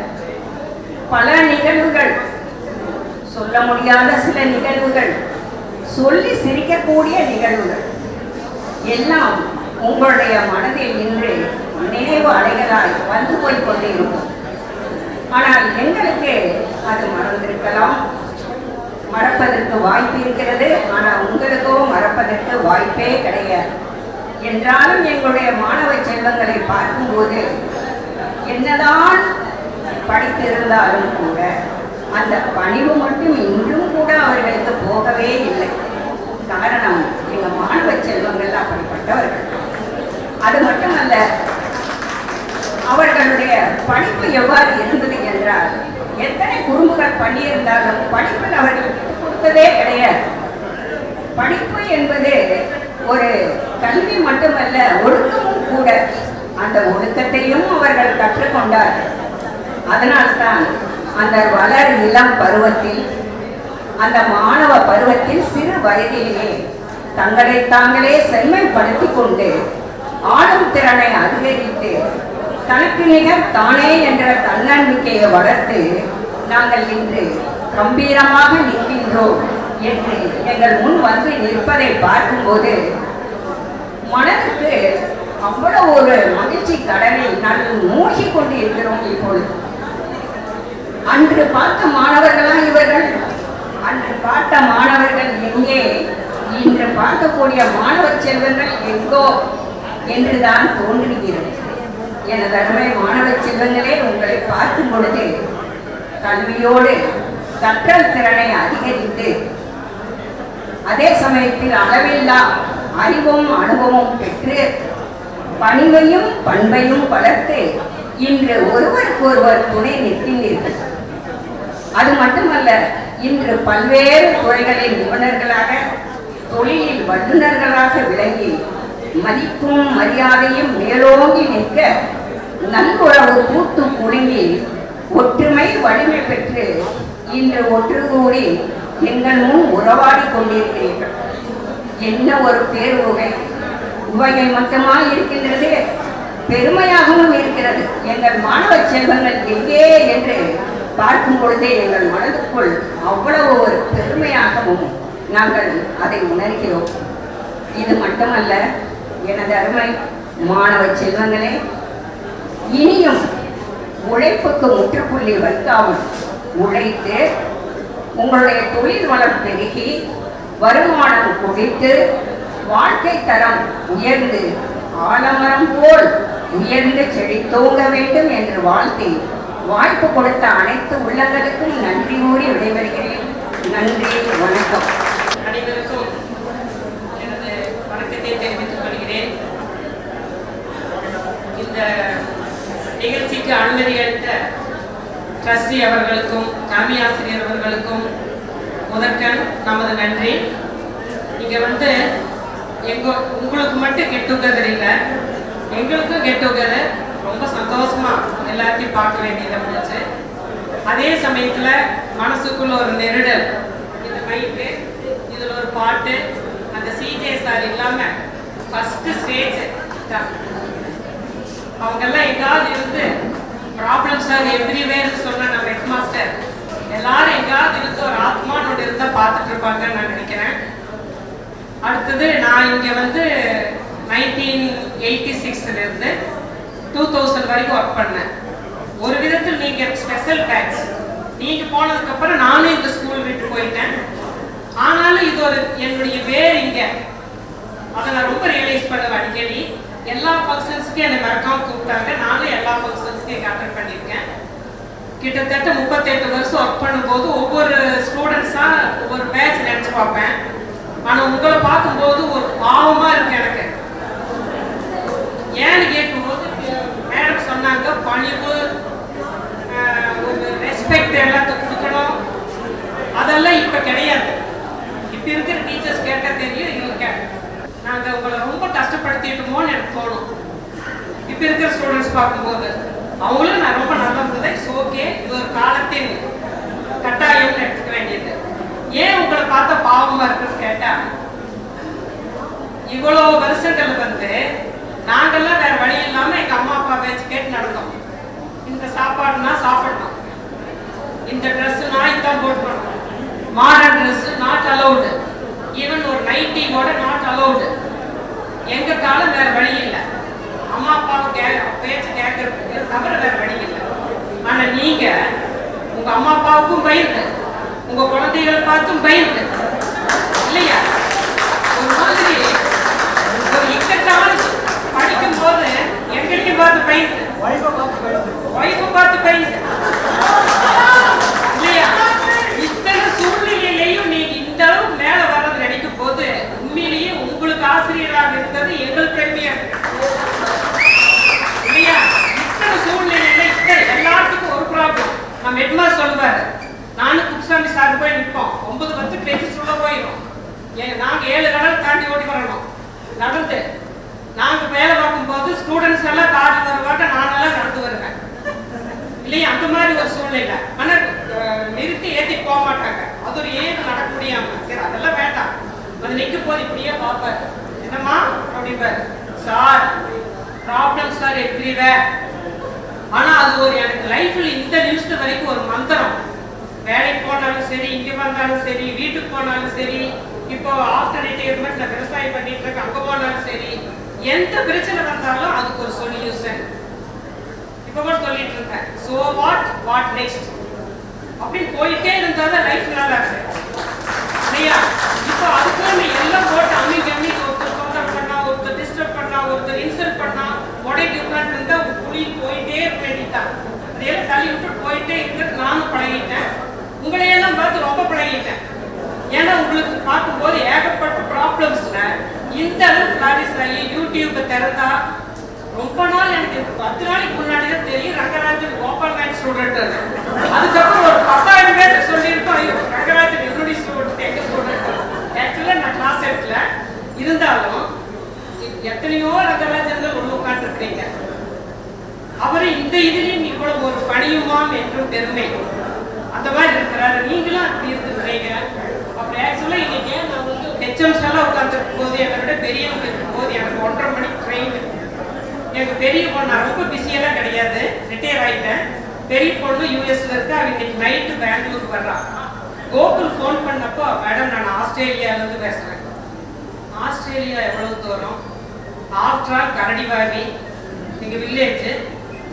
பல நிகழ்வுகள், சொல்ல முடியாத சில நிகழ்வுகள், சொல்லி சிரிக்கக்கூடிய நிகழ்வுகள் எல்லாம் உங்களுடைய மனதில் இன்று நினைவு அலைகளாய் வந்து போய் கொண்டே இருக்கும். ஆனால் எங்களுக்கு அது மறந்திருக்கலாம், மறப்பதற்கு வாய்ப்பு இருக்கிறது. ஆனால் உங்களுக்கோ மறப்பதற்கு வாய்ப்பே கிடையாது. என்றாலும் எங்களுடைய மாணவ செல்வங்களை பார்க்கும்போது என்னதான் படித்திருந்தாலும் கூட அந்த பணிவு மட்டும் இன்றும் கூட அவர்களுக்கு போகவே இல்லை. காரணம், எங்கள் மாணவ செல்வங்கள் அப்படிப்பட்டவர்கள். அது மட்டுமல்ல, அவர்களுடைய படிப்பு எவ்வாறு இருந்தது என்றால், எத்தனை குறும்புகள் பண்ணியிருந்தாலும் படிப்பில் அவர்கள் கொடுத்ததே கிடையாது. படிப்பு என்பது ஒரு கல்வி மட்டுமல்ல, ஒழுக்கமும் கூட. அந்த ஒழுக்கத்தையும் அவர்கள் கற்றுக்கொண்டார்கள். அதனால்தான் அந்த வளர் இளம் பருவத்தில், அந்த மாணவ பருவத்தில் சிறு வயதிலேயே தங்களை தாங்களே செம்மைப்படுத்தி கொண்டு ஆளும் திறனை அதிகரித்து தனக்கு நிகர் தானே என்ற தன்னம்பிக்கையை வளர்த்து நாங்கள் இன்று கம்பீரமாக நிற்கின்றோம் என்று எங்கள் முன் வந்து நிற்பதை பார்க்கும்போது மனதுக்கு அவ்வளவு ஒரு மகிழ்ச்சி கடலில் நாங்கள் மூழ்கி கொண்டு இருக்கிறோம். இப்பொழுது அன்று பார்த்த மாணவர்களா இவர்கள்? அன்று பார்த்த மாணவர்கள் எங்கே? இன்று பார்க்கக்கூடிய மாணவ செல்வங்கள் எங்கோ என்றுதான் தோன்றுகிறது. எனது அருமை மாணவ செல்வங்களே, உங்களை பார்க்கும் பொழுது கல்வியோடு கற்றல் திறனை அதிகரித்து அதே சமயத்தில் அளவில்லா அறிவும் அனுபவமும் பெற்று பணிவையும் பண்பையும் வளர்த்து இன்று ஒருவருக்கொருவர் துணை நிற்கின்றீர்கள். அது மட்டுமல்ல, இன்று பல்வேறு துறைகளில் நிபுணர்களாக, தொழிலில் வல்லுநர்களாக விளங்கி மதிப்பும் மரியாதையும் மேலோங்கி நிற்க நல்குறவு பூத்து குலுங்கி ஒற்றுமை வலிமை பெற்று இன்று ஒன்று கூடி எங்கள் முன் உறவாடி கொண்டிருக்கிறீர்கள். என்ன ஒரு பேருவகை! உவகை மட்டுமா இருக்கின்றது, பெருமையாகவும் இருக்கிறது. எங்கள் மாணவ செல்வங்கள் எங்கே என்று பார்க்கும் பொழுதே எங்கள் மனதுக்குள் அவ்வளவு ஒரு பெருமையாகவும் நாங்கள் அதை உணர்கிறோம். இது மட்டுமல்ல, எனது அருமை மாணவ செல்வங்களே, இனியும் உழைப்புக்கு முற்றுப்புள்ளி வைக்காமல் உழைத்து உங்களுடைய தொழில் வளம் பெருகி வருமானம் குவித்து வாழ்க்கை தரம் உயர்ந்து ஆலமரம் போல் உயர்ந்து செழித்தோங்க வேண்டும் என்று வாழ்த்தி வாய்ப்பு கொடுத்த அனைத்து உள்ளங்களுக்கும் நன்றி கூறி விடைபெறுகிறேன். நன்றி, வணக்கம். அனைவருக்கும் எனது வணக்கத்தை தெரிவித்துக் கொள்கிறேன். இந்த நிகழ்ச்சிக்கு அனுமதி அளித்த ட்ரஸ்டி அவர்களுக்கும் தலைமை ஆசிரியர் அவர்களுக்கும் முதற்கண் நமது நன்றி. இங்க உங்களுக்கு மட்டும் கெட் டுகெதர் இல்லை, எங்களுக்கும் கெட் டுகெதர். ரொம்ப சந்தோஷமா எல்லாத்தையும் பார்க்க வேண்டியதை முடிச்சு. அதே சமயத்துல மனசுக்குள்ள ஒரு நெருடல், இந்த மைக்கு, இதுல ஒரு பாட்டு, அந்த சிஜே சார் இல்லாம ஃபர்ஸ்ட் ஸ்டேஜ் தான். அவங்கெல்லாம் எங்காவது இருந்து ப்ராப்ளம்ஸ் ஆர் எவ்ரிவேர் சொன்ன நம்ம ஹெட் மாஸ்டர் எல்லாரும் எங்காவது இருந்து ஒரு ஆத்மானோட இருந்தா பார்த்துட்டு இருப்பாங்கன்னு நான் நினைக்கிறேன். அடுத்தது நான் இங்க 1986 இருந்து 2000 வரைக்கும் ஒர்க் பண்ணேன். ஒரு விதத்தில் நீங்க ஸ்பெஷல் பேட்ச். நீங்க போனதுக்கு அப்புறம் நானும் இந்த ஸ்கூல் விட்டு போயிட்டேன். ஆனாலும் இது ஒரு என்னுடைய வேர் இங்க. அதை நான் ரொம்ப ரியலைஸ் பண்ண அடிக்கடி. எல்லா ஃபங்க்ஷன்ஸ்க்கும் என்னை மறக்காம கூப்பிட்டாங்க. நானும் எல்லா ஃபங்க்ஷன்ஸ்க்கும் அட்டெண்ட் பண்ணியிருக்கேன். கிட்டத்தட்ட 38 வருஷம் ஒர்க் பண்ணும்போது ஒவ்வொரு ஸ்டூடெண்ட்ஸா ஒவ்வொரு பேட்ச் நினைச்சு பார்ப்பேன். ஆனா உங்களை பார்க்கும்போது ஒரு பாவமா இருக்கு எனக்கு. ஏன்னு கேட்கும்போது மேடம் சொன்னாங்க, பணிவு, ஒரு ரெஸ்பெக்ட் எல்லாத்துக்கும் கொடுக்கணும். அதெல்லாம் இப்ப கிடையாது. இப்ப இருக்கிற டீச்சர்ஸ் கேட்டா தெரியும், இவங்க நாங்க உங்களை ரொம்ப கஷ்டப்படுத்திட்டோமோன்னு எனக்கு தோணும். இப்ப இருக்கிற ஸ்டூடெண்ட்ஸ் பார்க்கும்போது அவங்களும் நான் ரொம்ப நல்லா இருந்தது. ஓகே, இது ஒரு காலத்தின் கட்டாயம்னு எடுத்துக்க வேண்டியது. ஏன் உங்களை பார்த்தா பாவமா இருக்குன்னு கேட்டா, இவ்வளவு வருஷங்கள் நாங்கெல்லாம் வேற வழி இல்லாம எங்க அம்மா அப்பா பேச்சு கேட்டு நடந்தோம். இந்த சாப்பாடுனா சாப்பிடணும், இந்த ட்ரெஸ்னா இதான் போட்டுக்கணும், modern dress not allowed, even ஒரு நைட்டி கூட நாட் அலௌடு. எங்க காலம் வேற வழி இல்லை. அம்மா அப்பாவை பேச்சு கேட்கறதுக்கு தவிர வேற வழி இல்லை. ஆனா நீங்க உங்க அம்மா அப்பாவுக்கும் பயந்து, உங்க குழந்தைகளை பார்த்தும் பயந்து இல்லையா? ஒரு மாதிரி ஒரு இக்கட்டான படிக்கும் போது எங்களையும் பார்த்து பயந்து, ஒய்ஃபை பார்த்து பயந்து இல்லையா? இத்தனை சூழ்நிலையிலையும் நீங்க இந்த அளவு மேல வர்றது நினைக்கும் போது உண்மையிலேயே உங்களுக்கு ஆசிரியராக இருந்தது எங்களுக்கு பெருமையா இருக்கு இல்லையா? இத்தனை சூழ்நிலையில எல்லாத்துக்கும் ஒரு ப்ராப்ளம். நம்ம ஹெட்மாஸ்டர் சொல்லுவாரு, நானும் குப்சாமி சார் போய் நிற்போம், 9-10 கிளாஸஸ் உள்ள போயிடும். நாங்க 7 கடல் தாண்டி ஓடி வரணும் நடந்து. நாங்க வேலை பார்க்கும்போது ஸ்டூடெண்ட்ஸ் எல்லாம் காட்டு வருவாங்க, நானெல்லாம் நடந்து வருவேன் இல்லையா? அந்த மாதிரி ஒரு சூழ்நிலை. ஆனா நிறுத்தி ஏற்றி போக மாட்டாங்க. அது ஒரு ஏது நடக்க முடியாம. சரி, அதெல்லாம் வேண்டாம். அது நிற்கும் போது இப்படியே பார்ப்பாரு, என்னம்மா அப்படின்பாரு, சார் ப்ராப்ளம்ஸ் சார் எவ்ரிவேர். ஆனா அது ஒரு எனக்கு லைஃப்ல இந்த நிமிஷம் வரைக்கும் ஒரு மந்திரம். வேலைக்கு போனாலும் சரி, இங்க வந்தாலும் சரி, வீட்டுக்கு போனாலும் சரி, இப்போ ஆஃப்டர் ரிட்டையர்மெண்ட் நான் விவசாயம் பண்ணிட்டு இருக்கேன், அங்க போனாலும் சரி, எந்த பிரச்சனை வந்தாலும் அதுக்கு ஒரு சொல்யூஷன். இப்போ கூட சொல்லிட்டு இருக்கேன், சோ வாட் நெக்ஸ்ட் அப்படின்னு போயிட்டே இருந்தாதான் லைஃப் நல்லா இருக்கு இல்லையா? இப்போ அதுக்கு எல்லாம் போட்டு அம்மி ஒருத்தர் தொந்தரவு பண்ணா, ஒருத்தர் டிஸ்டர்ப் பண்ணா, ஒருத்தர் இன்சல்ட் பண்ணா, உடைக்கு உட்காந்து இருந்தா புளி போயிட்டே இருக்க வேண்டியதான். அதையெல்லாம் தள்ளி விட்டு போயிட்டே இருக்கிறது நானும் பழகிட்டேன். உங்களையெல்லாம் பார்த்து ரொம்ப பழகிட்டேன். ஏன்னா உங்களுக்கு பார்க்கும்போது ஏகப்பட்ட ப்ராப்ளம்ஸ்ல இந்த அளவு ஃபிளாரிஸ் ஆகி யூடியூப்பை திறந்தா ரொம்ப நாள் எனக்கு 10 நாளைக்கு முன்னாடி தான் தெரியும் ரங்கராஜன் கோபால் நாயக் ஸ்டூடெண்ட். அதுக்கப்புறம் ஒரு 10,000 பேர் சொல்லியிருக்கோம், ஐயோ ரங்கராஜன் என்னுடைய ஸ்டூடெண்ட், எங்க ஸ்டூடெண்ட். ஆக்சுவலா நான் கிளாஸ் எடுக்கல, இருந்தாலும் எத்தனையோ ரங்கராஜன்கள் உள்ள உட்காந்துருக்கீங்க. அவரு இந்த இதுலயும் இவ்வளவு ஒரு பணியுமாம் என்றும் பெருமை அந்த மாதிரி இருக்கிறாரு. நீங்களும் அப்படி இருந்துக்கிறீங்க. அப்படி ஆக்சுவலா இன்னைக்கு நான் ஹெச்எம்ஸ் எல்லாம் உட்காந்துருக்கும் போது என்னை விட பெரியவங்க இருக்கும் போது எனக்கு 1:30 மணிக்கு ட்ரெயின். எங்க பெரிய பொண்ணு ரொம்ப பிஸியெல்லாம் கிடையாது, ரிட்டையர் ஆயிட்டேன். பெரிய பொண்ணு யூஎஸ்ல இருக்கு, அவ இன்னைக்கு நைட்டு பெங்களூருக்கு வர்றான். கோகுல் ஃபோன் பண்ணப்போ, மேடம் நான் ஆஸ்திரேலியால இருந்து பேசுறேன். ஆஸ்திரேலியா எவ்வளவு தூரம்? ஆஃப்டர் ஆல் கரடிவாடி எங்கள் வில்லேஜ்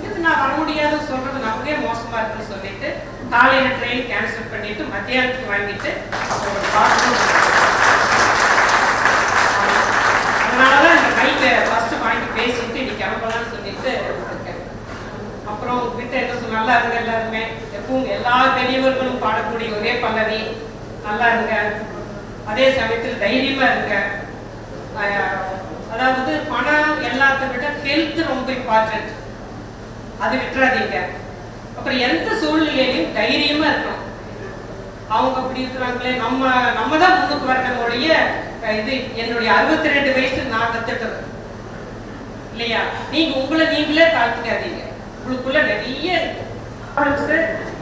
இது நான் வர முடியாதுன்னு சொல்கிறது நமக்கே மோசமாக இருக்குன்னு சொல்லிட்டு காலையில் ட்ரெயின் கேன்சல் பண்ணிட்டு மத்தியானத்துக்கு வாங்கிட்டு அதனால தான் இந்த மைக்கை ஃபஸ்ட்டு வாங்கி பேசிட்டு இன்னைக்கு கிளம்பலான்னு சொல்லிட்டு இருக்கேன். அப்புறம் உங்ககிட்ட என்ன சொல்ல, நல்லா இருங்க எல்லாருமே, எப்பவும் எல்லா பெரியவர்களும் பாடக்கூடிய ஒரே பல்லவி நல்லா இருங்க, அதே சமயத்தில் தைரியமாக இருங்க. அதாவது பணம் எல்லாத்த விட ஹெல்த் ரொம்ப இம்பார்ட்டன்ட், அது விட்டுறாதீங்க. அப்புறம் எந்த சூழ்நிலையிலையும் தைரியமா இருக்கணும். அவங்க அப்படி இருக்கிறாங்களே, நம்ம தான் முன்னுக்கு வரணுடைய இது என்னுடைய 62 வயசு நான் கத்துட்டது இல்லையா. நீங்க உங்களை நீங்களே தாழ்த்திக்காதீங்க, உங்களுக்குள்ள நிறைய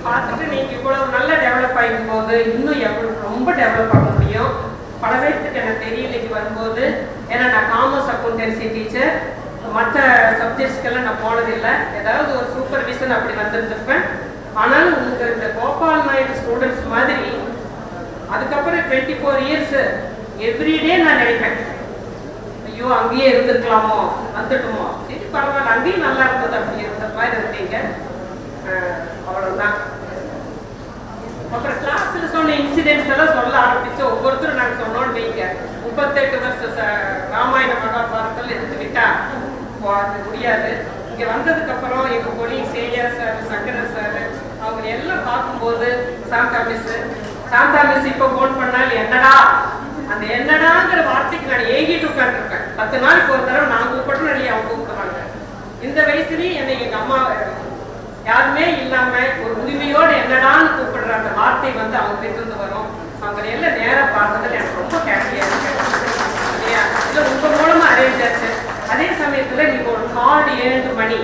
பார்த்துட்டு நீங்க இவ்வளவு நல்லா டெவலப் ஆகும் போது இன்னும் எவ்வளவு ரொம்ப டெவலப் ஆக முடியும். பல பேருக்கு எனக்கு தெரியலைக்கு வரும்போது, ஏன்னா நான் காமர்ஸ் அக்கௌண்டன்சி டீச்சர், மற்ற சப்ஜெக்ட்ஸ்க்கெல்லாம் நான் போனதில்லை, ஏதாவது ஒரு சூப்பர்விஷன் அப்படி வந்திருந்திருப்பேன். ஆனால் உங்களுக்கு இந்த கோபால் நாயுடு ஸ்டூடெண்ட்ஸ் மாதிரி அதுக்கப்புறம் 24 இயர்ஸ் எவ்ரிடே நான் நினைப்பேன், ஐயோ அங்கேயே இருந்திருக்கலாமோ, வந்துட்டுமோ, சரி பரவாயில்ல அங்கேயும் நல்லா இருந்தது அப்படி இருந்த மாதிரி இருந்தீங்க. அவ்வளோதான். அப்புறம் கிளாஸில் சொன்ன இன்சிடென்ட்ஸ் எல்லாம் சொல்ல ஆரம்பிச்சு ஒவ்வொருத்தரும் நாங்கள் சொன்னோன்னு வைங்க, 38 வருஷம் ராமாயண மகாபாரதத்தில் எடுத்துக்கிட்டா முடியாது. இங்கே வந்ததுக்கப்புறம் எங்கள் கொலீக் சேயா சார், சங்கரன் சார், அவங்க எல்லாம் பார்க்கும்போது சாந்தா மிஸ் இப்போ ஃபோன் பண்ணாலும் என்னடா, அந்த என்னடாங்கிற வார்த்தைக்கு நான் ஏங்கிட்டு உட்காந்துருப்பேன். 10 நாளைக்கு ஒரு தடவை நான் கூப்பிடணும் இல்லையா, அவங்க கூப்பிடுவாங்க. இந்த வயசுலேயும் என்னை எங்கள் அம்மா யாருமே இல்லாம ஒரு உரிமையோடு என்னடான்னு கூப்பிடுற அந்த வார்த்தை வந்து அவங்க கிட்ட வரும். அவங்க எல்லாம் நேரம் பார்த்ததுல எனக்கு ரொம்ப ஹாப்பியா இருக்கு இல்லையா. இல்லை உங்க மூலமா அரேஞ்ச் ஆச்சு. அதே சமயத்துல நீங்க ஒரு ஹார்ட் ஏர்ன்டு மணி,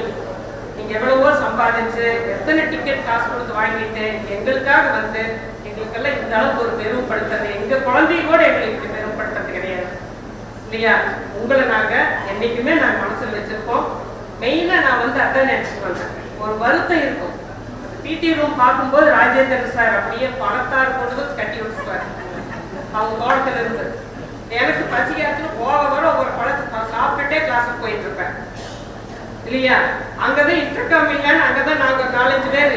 நீங்க எவ்வளவோ சம்பாதிச்சு எத்தனை டிக்கெட் காசு கொடுத்து வாங்கிட்டு எங்களுக்காக வந்து எங்களுக்கெல்லாம் இந்த அளவுக்கு ஒரு பெருமைப்படுத்துறது, எங்க குழந்தைய கூட எங்களுக்கு இப்படி பெருமைப்படுத்துறது கிடையாது இல்லையா. உங்களை நாங்க என்னைக்குமே நாங்கள் மனசுல வச்சிருக்கோம். மெயினா நான் வந்து அதான் நினைச்சிட்டு வந்தேன், ஒரு வருத்தம் இருக்கும். பிடி ரூம் பார்க்கும்போது ராஜேந்திரன் சார் அப்படியே பணத்தார் கொண்டு கட்டி விட்டுருப்பாரு அவங்க தோட்டத்துல இருந்து. எனக்கு பசிக்காச்சுன்னு போக வர ஒரு பழத்தை சாப்பிட்டுட்டே கிளாஸுக்கு போயிட்டு இருப்பேன் இல்லையா. அங்கதான் இன்டர்காம் இல்லைன்னு அங்கதான் நாங்க 4-5 பேர்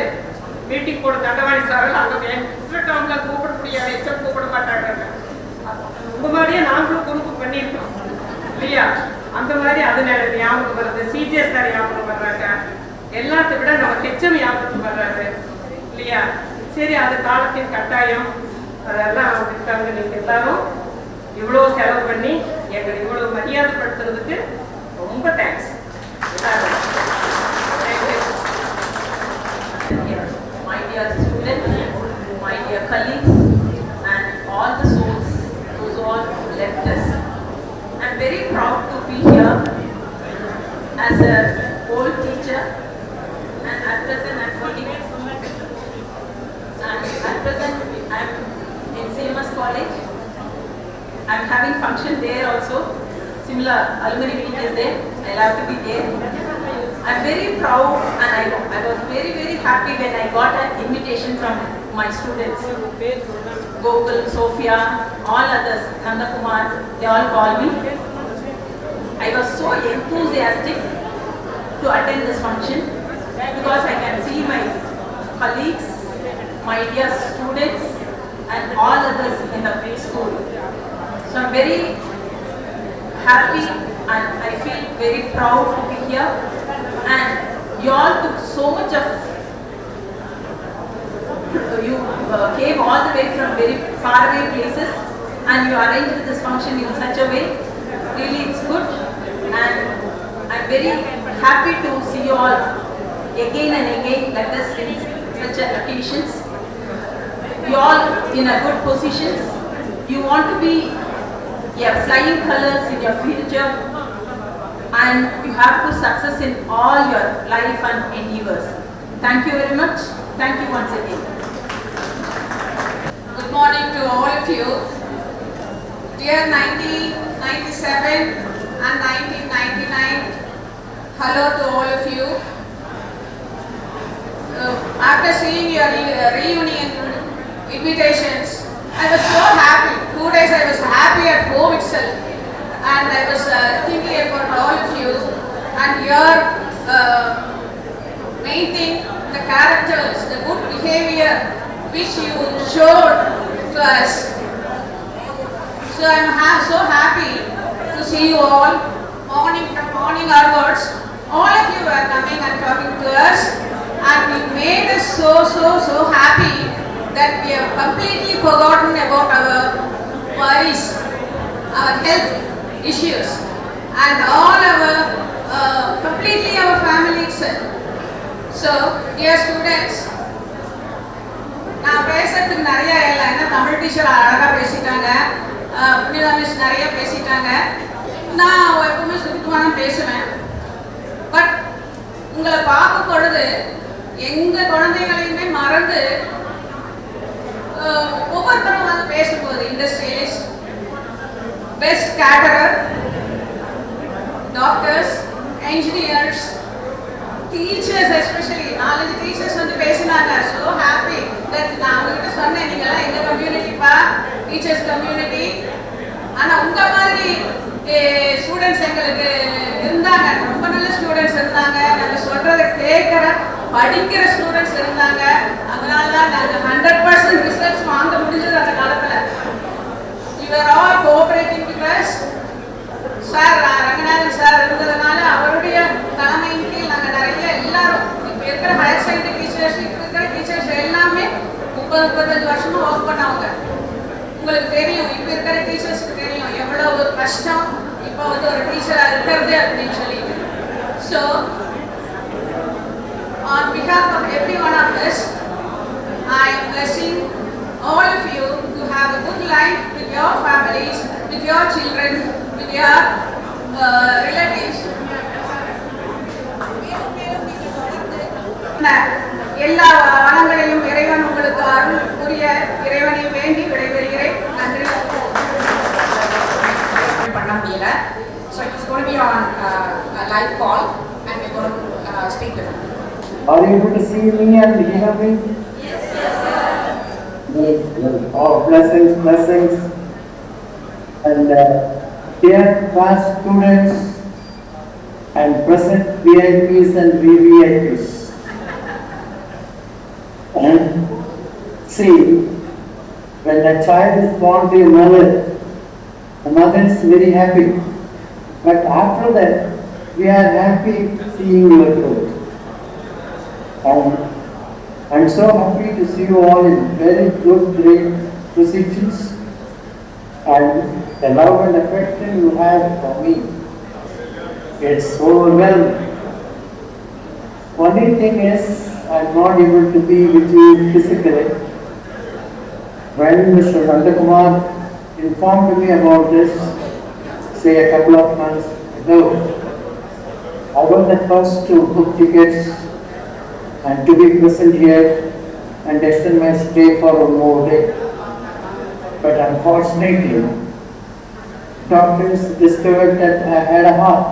மீட்டிங் போட தண்டவாணி சார், அங்க இன்டர்காம்ல கூப்பிட முடியாது, எச்சம் கூப்பிட மாட்டாங்க. உங்க மாதிரியே நாங்களும் குறுப்பு பண்ணியிருக்கோம் இல்லையா. அந்த மாதிரி அது ஞாபகம் வருது. சிஜிஎஸ் சார் ஞாபகம் வர்றாங்க, எல்லாத்தை விட நம்ம ஹெச்எம் ஞாபகம் வர்றாரு இல்லையா. சரி, அது காலத்தின் கட்டாயம், அதெல்லாம் விட்டாங்க. நீங்க எல்லாரும் இவ்வளோ செலவு பண்ணி எங்களை இவ்வளோ மரியாதைப்படுத்துறதுக்கு ரொம்ப thanks. My dear students, my dear colleagues, and all the souls who all left us, I'm very proud to be here as a old teacher, and at present I'm working, and at present I'm in CMS College. I'm having function there also. Similar alumni meet is there. I'll have to be there. I'm very proud, and I was very, very happy when I got an invitation from my students. Gokul, Sophia, all others, Nanda Kumar, they all called me. I was so enthusiastic to attend this function because I can see my colleagues, my dear students, and all others in the preschool. So I'm very happy and I feel very proud to be here. And you all took so much of, you came all the way from very far away places and you arranged this function in such a way. Really it's good, and I'm very happy to see you all again and again like this in such occasions. You all in a good positions. You want to be flying colors in your future, and you have to success in all your life and endeavors. Thank you very much. Thank you once again. Good morning to all of you. Dear 1997 and 1999, hello to all of you. After seeing your reunion invitations, I was so happy. 2 days I was happy at home itself. and I was thinking about all of you and your main thing, the characters, the good behavior which you showed to us. So I am so happy to see you all morning from morning onwards. All of you were coming and talking to us, and it made us so happy that we have completely forgotten about our worries, our health issues, and all our completely our family itself. So, dear students, நான் பேசுறதுக்கு நிறைய இல்லை. ஏன்னா தமிழ் டீச்சர் அழகாக பேசிட்டாங்க, புனிதா மிஸ் நிறைய பேசிட்டாங்க. நான் எப்பவுமே சுருக்கமாக தான் பேசுவேன். பட் உங்களை பார்க்கும் பொழுது எங்கள் குழந்தைகளையுமே மறந்து ஒவ்வொருத்தரும் வந்து பேசும்போது industrialist, best caterer, doctors, engineers, teachers, especially 4 teachers வந்து பேசினாங்க. So happy that நான் உங்ககிட்ட சொன்னேன், நீங்களாம் எங்க கம்யூனிட்டி பா, டீச்சர்ஸ் கம்யூனிட்டி. ஆனா உங்க மாதிரி ஸ்டூடெண்ட்ஸ் எங்களுக்கு இருந்தாங்க, ரொம்ப நல்ல ஸ்டூடெண்ட்ஸ் இருந்தாங்க, நாங்க சொல்றதை கேட்கிற படிக்கிற ஸ்டூடெண்ட்ஸ் இருந்தாங்க. அதனால தான் நாங்க 100% ரிசல்ட்ஸ் வாங்க முடிஞ்சது அந்த காலத்துல. You were all cooperating with us. Sir Ranganathan sir இருந்ததுனால அவருடைய தலைமையின் கீழ் நாங்கள் நிறைய எல்லாரும் இப்போ இருக்கிற ஹையர் செகண்டரி டீச்சர்ஸ், இப்போ இருக்கிற டீச்சர்ஸ் எல்லாமே 30-35 வருஷமா ஒர்க் பண்ணவங்க. உங்களுக்கு தெரியும், இப்போ இருக்கிற டீச்சர்ஸ்க்கு தெரியும் எவ்வளோ ஒரு கஷ்டம் இப்போ வந்து ஒரு டீச்சராக இருக்கிறது அப்படின்னு சொல்லிட்டு. So on behalf of every one of us, I am blessing all of you to have a good life with your families, with your children, with your relatives. எல்லா வளங்களையும் இறைவன் உங்களுக்கு அருள் புரிய இறைவனை வேண்டி விடைபெறுகிறேன். நன்றி. பண்ண முடியல. So it's going to be on a live call and we're going to speak to them. Are you able to see me and hear me? Yes, yes. Oh, blessings. And dear class students and present VIPs and VVIPs. And see, when a child is born to a mother, the mother is very happy. But after that, we are happy seeing your growth. And I'm so happy to see you all in very good, great positions. And the love and affection you have for me, it's overwhelming. Only thing is, I'm not able to be with you physically. When Mr. Nandakumar informed me about this, say a couple of months ago, I was the first to book tickets and to be present here and extend my stay for one more day. But unfortunately, doctors discovered that I had a heart.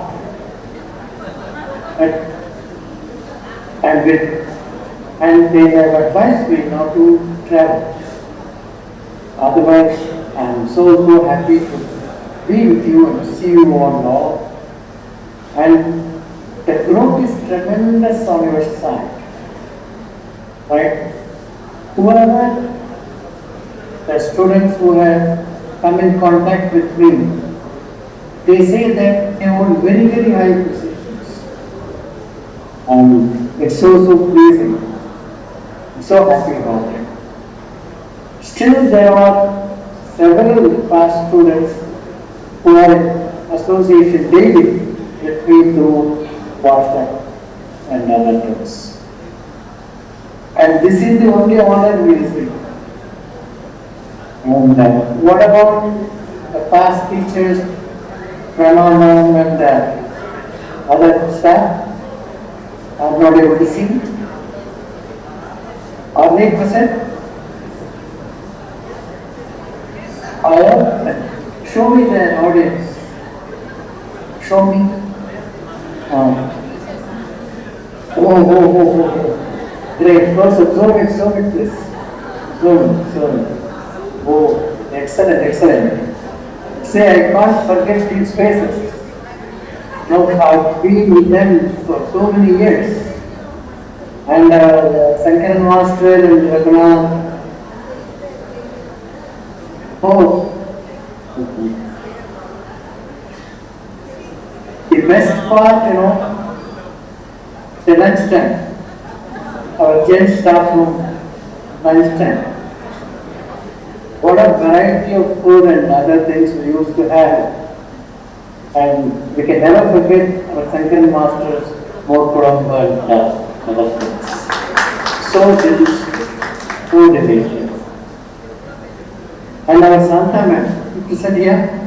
And they have advised me not to travel. Otherwise, I am so happy to be with you and see you all. And the growth is tremendous on your side. Right? Whoever the students who have come in contact with me, they say that they hold very, very high positions. And it's so pleasing. I'm so happy about it. Still, there are several past students who are in association daily with me through WhatsApp and other things. And this is the only honor we receive. And what about the past teachers, Pranam and other staff? I'm not able to see. Are they present? Show me the audience. Show me. Oh. Great. Zoom it, please. Zoom it. Oh, excellent. say I can't forget these faces. Now I've been with them for so many years. And Sankaran Master and Raghunath. Oh, the best part, the lunchtime. Our gents staff room, lunchtime. What a variety of food and other things we used to have. And we can never forget our Sankaran Master's Morkuramba and other things. So delicious, so delicious. And our Santa Ma'am, you said here?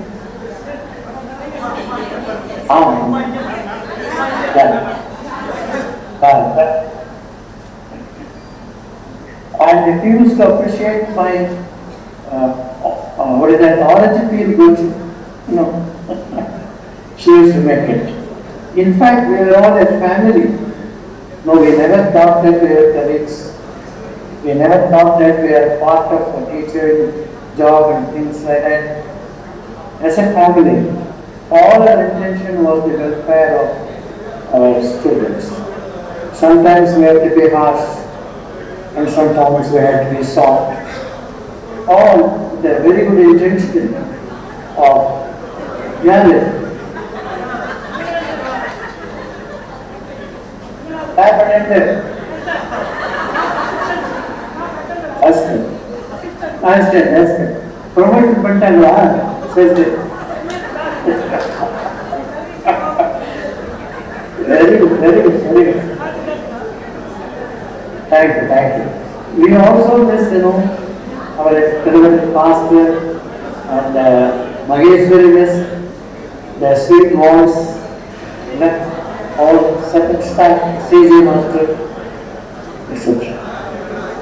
And if you used to appreciate my orange peel good, she used to make it. In fact, we were all a family. No, we never thought that we were colleagues. We never thought that we are part of a teacher job and things like that. As a family, all our intention was the welfare of our students. Sometimes we had to be harsh, and sometimes we had to be soft. All the very good intention of Yale. Aston. Promoted Pantangla, says it. Very good. Thank you. We also miss, our beloved pastor and Maheshwari miss, the sweet voice, all certain staff, CG Master, etc.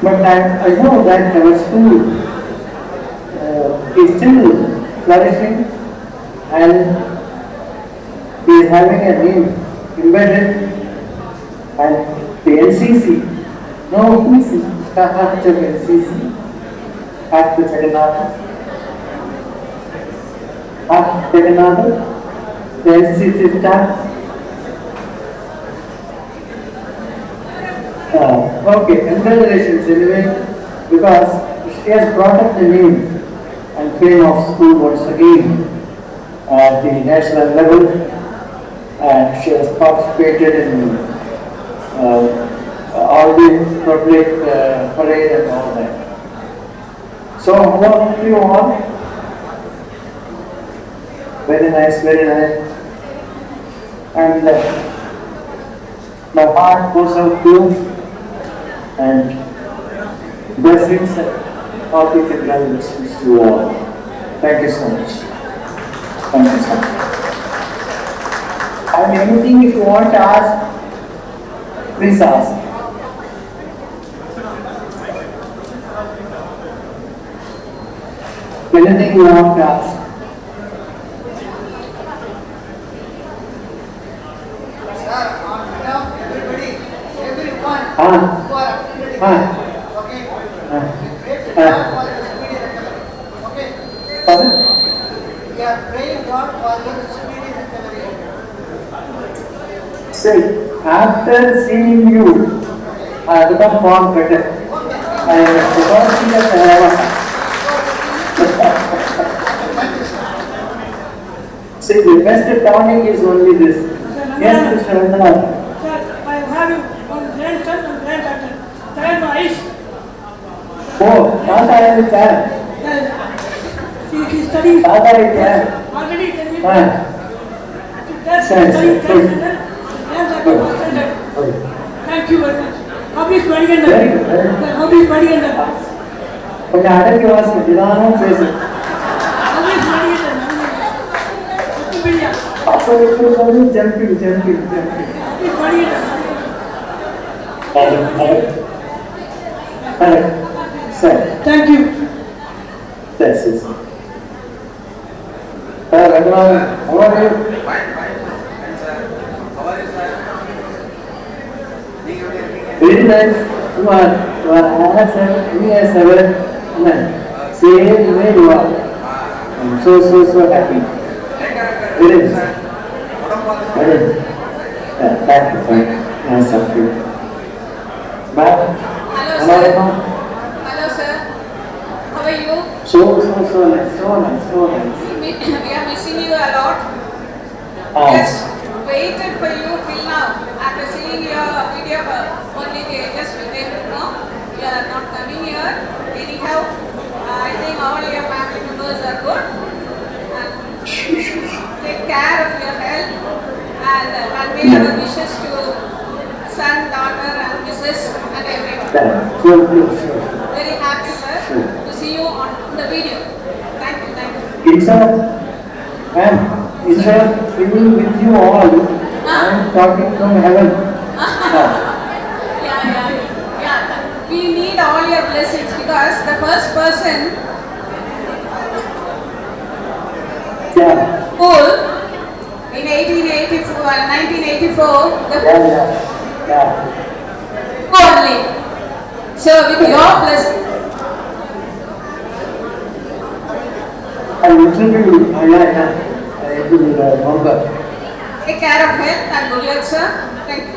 But I know that our school is still flourishing and is having a name embedded, and the NCC, who is staff of NCC at the Jagannatha, the NCC staff. Okay, congratulations anyway, because she has brought up the name and fame of school once again at the national level, and she has participated in all the public parade and all that. So, what do you want? Very nice. And my heart goes out to you, and blessings and happy congratulations to you all. Thank you so much. And anything if you want to ask, please ask. Anything you want to ask. Say, after seeing you, I become more better. I don't see that See, the best tonic is only this. Yes, Mr. Randhav. Sir, I have one grandson and granddaughter. They are my eyes. Oh, Tata is there. She studies Tata is there. already 10 years. Sir. Thank you very much. Hobby is very good. Very good. Hobby is very good. கொஞ்சம் அடக்கி வாசி நிதானம் பேசு Hobby is very good. அப்போ எப்படி jumping Hobby is very good. Sir. Thank you. Yes. Sir, Raghunath, how are you? Fine, sir. How are you, sir? Very nice. You are handsome, me as ever. Same way you are. I'm so happy. Very nice. Very nice. Thank you. Nice of you. Ma'am. Hello, sir. Hello, sir. How are you? So nice. We are missing you a lot. Just waited for you till now. After seeing your video only just we came to know you are not coming here. Anyhow, I think all your family members are good. And take care of your health and convey our wishes to son, daughter, and Mrs. and everyone. Very happy, sir, to see you on the video. Thank you. Instead of being with you all, I am talking from heaven. Yeah. We need all your blessings because the first person who in 1984, the only. So with your blessing. I literally, Take care of health and good luck, sir. Thank you.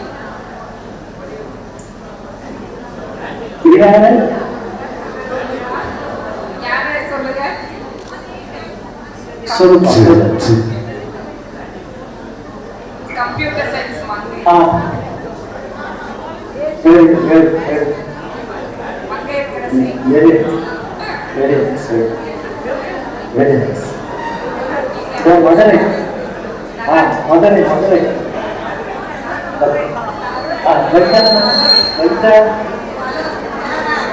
யாரை சொல்லுங்க? Computer science மங்கை. Very nice. So, Madurai.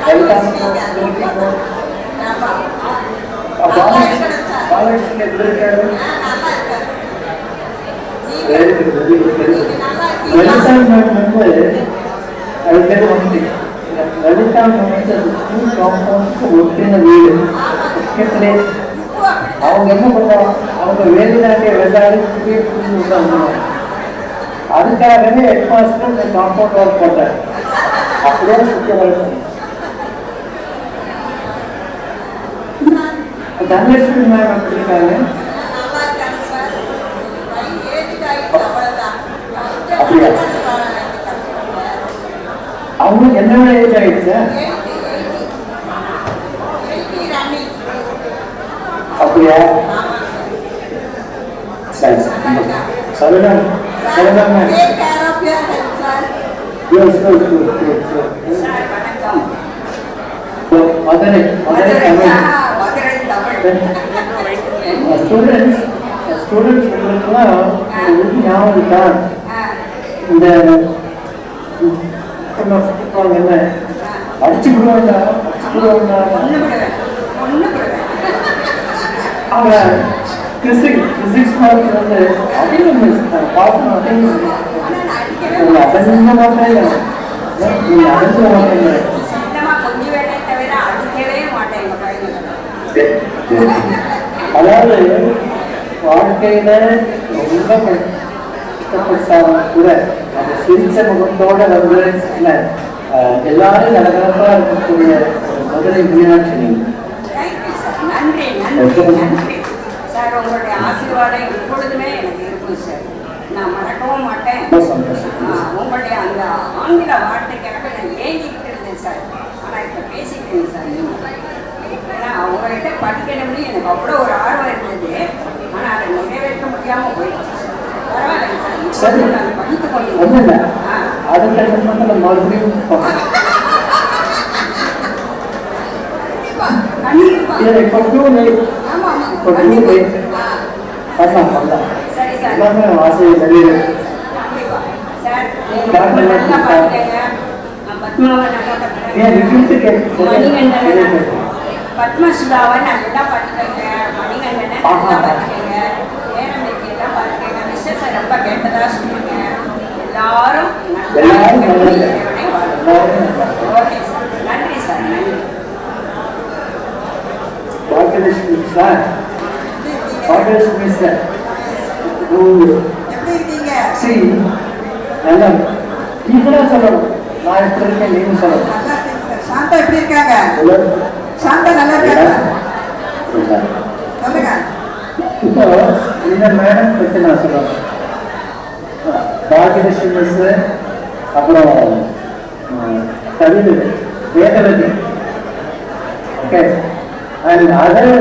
Welcome. அவங்க என்ன பண்ணுவாங்க, அவங்க வேலையாண்டிய வெள்ளாடும் அதுக்காகவே ஹெட் மாஸ்டர் இந்த காம்பவுண்ட் ஒர்க் போட்டார். அப்படியே சுத்த தனலட்சுமி மேம் எப்படி இருக்காங்க? அப்படியா? அவங்களுக்கு என்னோட ஏஜ் ஆயிடுச்சா? அப்படியா? சரி சரிதான். மதுரை ஸ்டூடெண்ட்ஸ்லாம் ஞாபகம் இருக்கா? இந்த என்ன அடிச்சுடுவாங்க அவங்க பிசிக்ஸ் மார்க் வந்து அதிகம் பார்க்கணும். அடங்க மாட்டேன், நீங்க அடைஞ்ச மாட்டேங்க. அதாவது வாழ்க்கையில ரொம்ப கஷ்டப்பட்டாலும் கூட அந்த சிரிச்ச முகத்தோட வந்து எல்லாரும் நலகலப்பா இருக்கக்கூடிய மதுரை மீனாட்சி நீங்க. நன்றி சார். உங்களுடைய ஆசீர்வாதம் எப்பொழுதுமே எனக்கு இருக்கும் சார். நான் மறக்கவும் மாட்டேன். உங்களுடைய அந்த ஆங்கில வார்த்தைக்காக நான் ஏங்கிக்கிட்டு இருந்தேன் சார். ஆனால் இப்போ பேசிக்கிறேன் சார். ஏன்னா உங்கள்கிட்ட படிக்கணும்னு எனக்கு அவ்வளோ ஒரு ஆர்வம் இருந்தது. ஆனால் அதை நிறைவேற்ற முடியாமல் போயிடுச்சு சார். பரவாயில்லைங்க சார். நான் படித்து கொண்டு மறுபடியும் பத்மசுதாவை நல்லா படிக்கங்க, மணிகண்டனை நல்லா படிக்கங்க, ஏனமெல்லாம் படிக்கங்க. மிஸ்ஸஸ் ரொம்ப கேட்டதா சொல்லுங்க. எல்லாரும் ஓகே சார். நன்றி சார். நன்றி. பாக்கியலட்சுமி சார், பாக்கியலட்சுமி சார் எப்படி இருக்கீங்க? சரி, நல்லா நீங்களும் சொல்லணும். நான் எப்படி இருக்கேன் நீங்க சொல்லணும். நல்லா இருக்கேன் சார். சாந்தா எப்படி இருக்காங்க? சாந்தா நல்லா இருக்காங்க. இப்போ இந்த மேடம் பற்றி நான் சொல்லுவேன். பாகியலட்சுமி மிஸ், அப்புறம் கவிதை Vedavati, okay, and other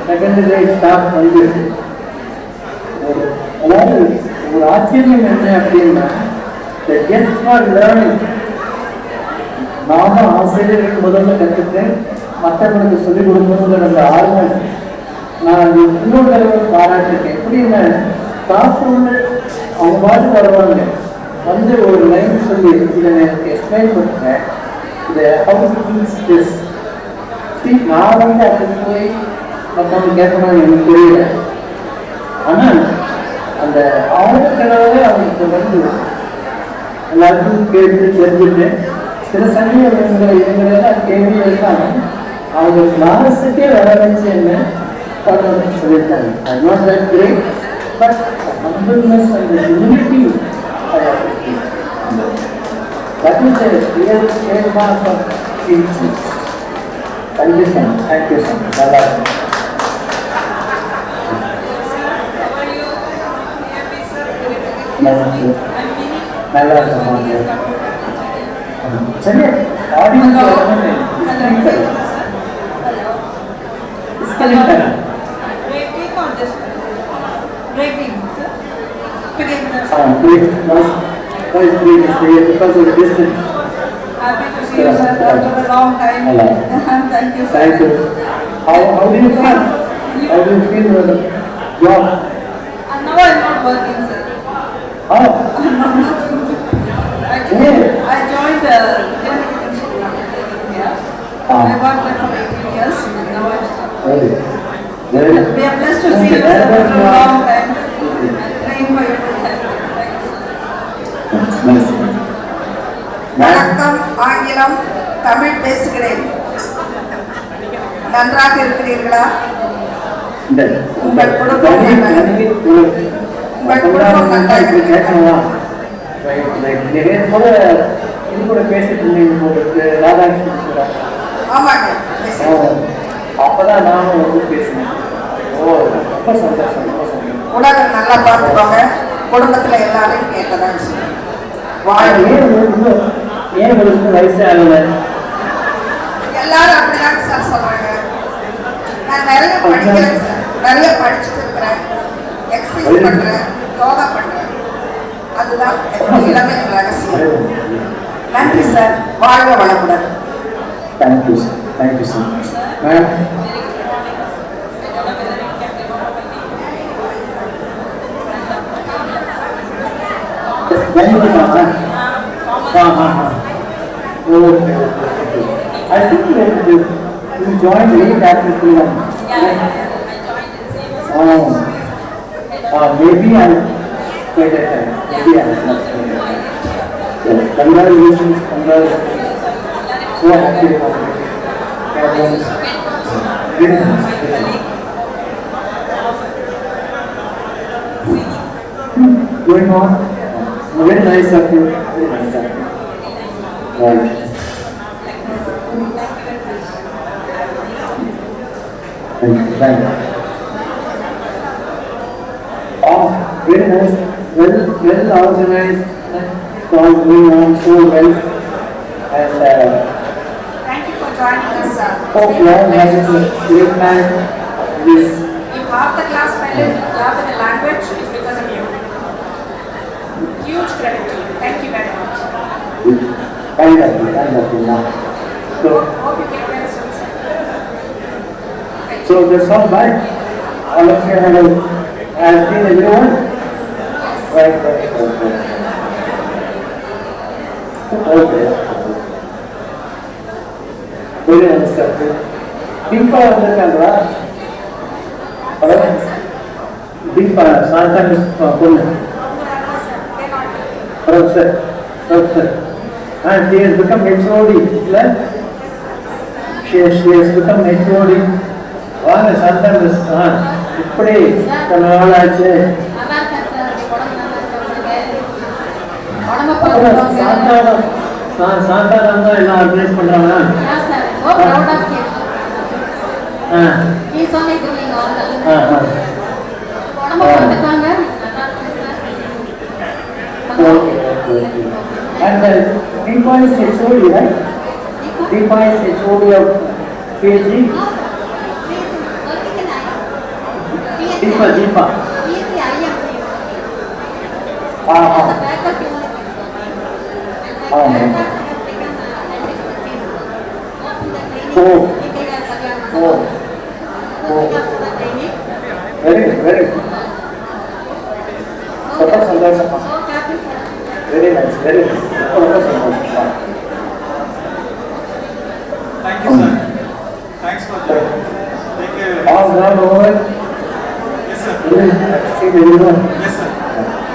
secondary staff வந்து அதாவது ஒரு ஆச்சரியம் என்ன அப்படின்னா ஜஸ்ட் ஃபார் லேர்னிங். நாம ஆசிரியர்களுக்கு முதல்ல கற்றுட்டேன், மற்றவங்களுக்கு சொல்லிக் கொடுக்கணுங்கிற அந்த ஆர்வம் நான் இன்னொரு தடவை பாராட்டிருக்கேன். எப்படின்னா காசோடு அவங்க மாதிரி வருவாங்க, வந்து ஒரு லைன் சொல்லி இதை எனக்கு எக்ஸ்பிளைன் பண்ணுறேன், இதை ஹவு டு மீன்ஸ் திஸ். நான் வந்து அப்படி போய் மற்றவங்க கேட்கணும்னு எனக்கு தெரியல. ஆனால் அந்த ஆளுக்களாவே அவங்களுக்கு வந்து எல்லாருக்கும் கேட்டு தெரிஞ்சுட்டு சில சமயம் இவங்களெல்லாம் கேள்வி எல்லாம் அவங்க கிளாஸுக்கே வர வச்சு என்ன பண்ணணும்னு சொல்லியிருக்காங்க. I not that great, but humbleness and the humility I appreciate. That is a real trademark of teaching. Thank you so much. Thank you so much. Bye-bye. நல்லா சொன்னாங்க. சரி, audience because of the distance. Happy to see you, sir, after a long time. Thank you, sir. Thank you. How do you feel? How do you feel the job? Now I'm not working, sir. How? Actually, I joined University School in India. I worked there for 18 years. Now I'm Very, very. We are blessed to see you, sir, after a long time. I'm praying for you to help. Thank you, sir. வணக்கம். ஆங்கிலம் தமிழ் பேசுகிறேன். நன்றாக இருக்கிறீர்களா? உங்கள் குடும்பம் நிறைய கூட இது கூட பேசிட்டு இருந்தீங்க போட்டு ராதாகிருஷ்ணன். ஆமாங்க. அப்பதான் நானும் வந்து பேசினேன். ஓ, ரொம்ப சந்தோஷம், ரொம்ப சந்தோஷம். உலகம் நல்லா பார்த்துக்கோங்க. குடும்பத்துல எல்லாரும் கேட்டதான் ஏன் உங்களுக்கு வயசு ஆகல? எல்லாரும் அப்படிதான் சார் சொல்றாங்க. நான் நிறைய படிக்கிறேன் சார், நிறைய படிச்சுட்டு இருக்கிறேன், எக்ஸசைஸ் பண்றேன், யோகா பண்றேன். அதுதான் இளமை ரகசியம். நன்றி சார், வாழ்க வளமுடன். Thank you sir, thank you so much. Ma'am I think you joined late after Freedom. Maybe I'll get a time. Maybe I'll not get a time. Congratulations, congratulations. So happy about it. Very nice. Going on? Very nice of you. Very nice of you. Right. Thank you. Thank you. Oh, very nice. Well organized. All going on so well. And Thank you for joining us, sir. hope you all have a great time. This. If half the class fell in love with the language, it's because of you. Huge credit to you. Thank you very much. Kind of you now. So, Hope you get well soon, sir. so that's all right. All of you have seen everyone? Right. Okay. Very nice, sir. Deepa வந்திருக்காங்களா? ஹலோ, தீபா சாந்தாமி பொண்ணு. Professor. And she has become HOD, right? She has become HOD. வாங்க சாந்தாமி, இப்படி நாள் ஆச்சு. சாந்தானம் தான் எல்லாம் ஆர்கனைஸ் பண்றாங்க. He is only doing all the உடம்பு பார்த்துக்காங்க. Okay. And Deepa is HOD, right? Deepa is HOD of PhD. Deepa. Very good. Very nice. Thank you, sir. Thanks for that. Thank you. All done over. Yes, sir. Very good. Yes, sir.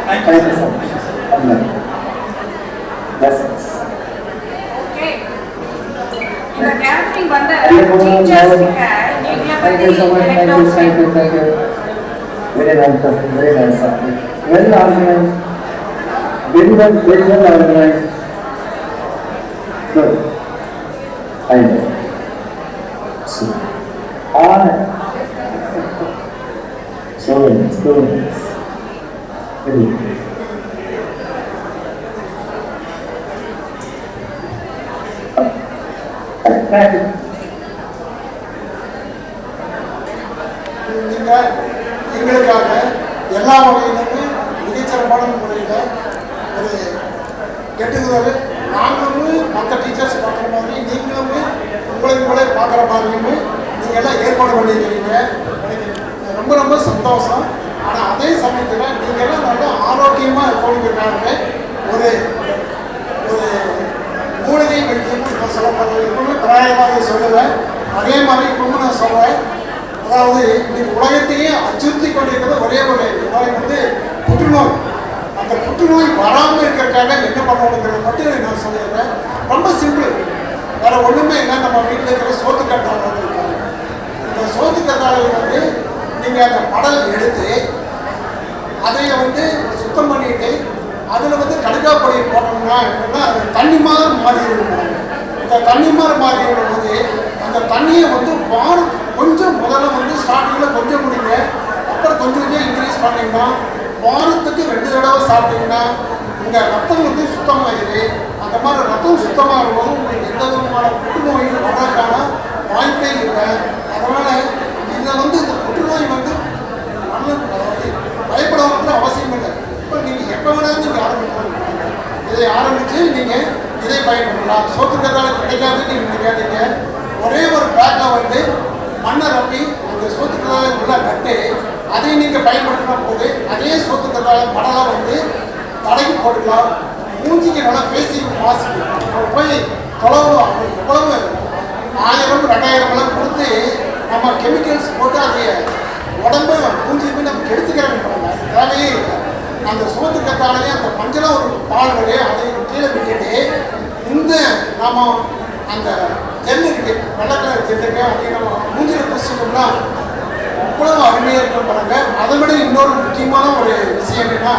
Thank Thank you, you sir. so much. Blessings. Okay. இந்த கேம்பெயின் வந்து Thank you teachers so much. Thank you. Very nice. Well organized. Very well organized. Good. I know. See. So nice. Very good. Thank you. நீங்கள் எங்களுக்காக எல்லா வகையிலுமே மிகச்சிறப்பான முறையில் ஒரு கெட்டுகிறது நாங்களும் மற்ற டீச்சர்ஸ் பார்க்குற மாதிரி நீங்களுமே உங்களை பார்க்குற மாதிரியுமே நீங்கள் எல்லாம் ஏற்பாடு பண்ணியிருக்கீங்க. எனக்கு ரொம்ப சந்தோஷம். ஆனால் அதே சமயத்தில் நீங்கள் எல்லாம் நல்லா ஆரோக்கியமாக இருக்கணுங்கிறதுக்காகவே ஒரு ஒரு மூலிகை வைத்தியம் நான் சொல்ல போகிறேன். எப்பவுமே பிராயமாக சொல்லுவேன். அதே மாதிரி இப்பவும் நான் சொல்கிறேன். அதாவது இன்னைக்கு உலகத்தையே அச்சுறுத்தி கொண்டிருக்கிறது ஒரே ஒரு நோய் வந்து புற்றுநோய். அந்த புற்றுநோய் வராமல் இருக்கிறதுக்காக என்ன பண்ணணுங்கிறத மட்டும் நான் சொல்லிடுறேன். ரொம்ப சிம்பிள். வேற ஒன்றுமே இல்லை. நம்ம வீட்டில் இருக்கிற சோத்துக்கற்றாழை வந்துருக்காங்க. இந்த சோத்துக்கற்றாழை வந்து நீங்கள் அந்த மடல் எடுத்து அதை வந்து சுத்தம் பண்ணிட்டு அதில் வந்து கடுக்காப்பொடி போட்டோம்னா என்னன்னா அது தண்ணி மாதிரி மாறிடுவாங்க. இந்த தண்ணி மாதிரி மாறிடும் போது அந்த தண்ணியை வந்து கொஞ்சம் முதல்ல வந்து ஸ்டார்டிங்கில் கொஞ்சம் குடிங்க. அப்புறம் கொஞ்சம் இன்க்ரீஸ் பண்ணிங்கன்னா வாரத்துக்கு 2 தடவை சாப்பிட்டீங்கன்னா உங்கள் ரத்தம் வந்து சுத்தமாகிடுது. அந்த மாதிரி ரத்தம் சுத்தமாகும் போது உங்களுக்கு எந்த விதமான புற்றுநோயும் வர்றதுக்கான வாய்ப்பே இல்லை. அதனால் இதில் வந்து இந்த புற்றுநோய் வந்து நல்ல பயப்பட வந்து அவசியம் இல்லை. இப்போ நீங்கள் எப்போ வேணாலும் நீங்கள் ஆரம்பிக்கலாம். இதை ஆரம்பித்து நீங்கள் இதை பயன்படுத்தலாம். சோத்துக்கற்றாழை கிடைக்காதுன்னு நீங்கள் நினைக்காதீங்க. ஒரே ஒரு பேக்கில் வந்து மண்ணை ரப்பி அந்த சோத்துக்கற்றாழை உள்ள நட்டு அதை நீங்கள் பயன்படுத்தின போது அதே சோத்துக்கற்றாழை மடலாக வந்து தலைக்கு போட்டுக்கலாம். மூஞ்சிக்கு நல்லா பேசிக்கு மாசுக்கு போய் தொலைவு எவ்வளவு 1000-2000 கொடுத்து நம்ம கெமிக்கல்ஸ் போட்டு அதை உடம்பு மூஞ்சிக்கு நம்ம கெடுத்துக்கிறோம். தேவையே இல்லை. அந்த சோத்துக்கற்றாழையே அந்த மஞ்சளாக ஒரு பால் வரையே அதை கீழே விட்டுட்டு இந்த நம்ம அந்த ஜெல்லு இருக்கு வெள்ளை கலர் ஜெல்லுக்கு அதை நம்ம மூஞ்சில் பூசிட்டோம்னா அவ்வளவு அருமையாக இருக்கும் பாருங்க. அதை விட இன்னொரு முக்கியமான ஒரு விஷயம் என்னன்னா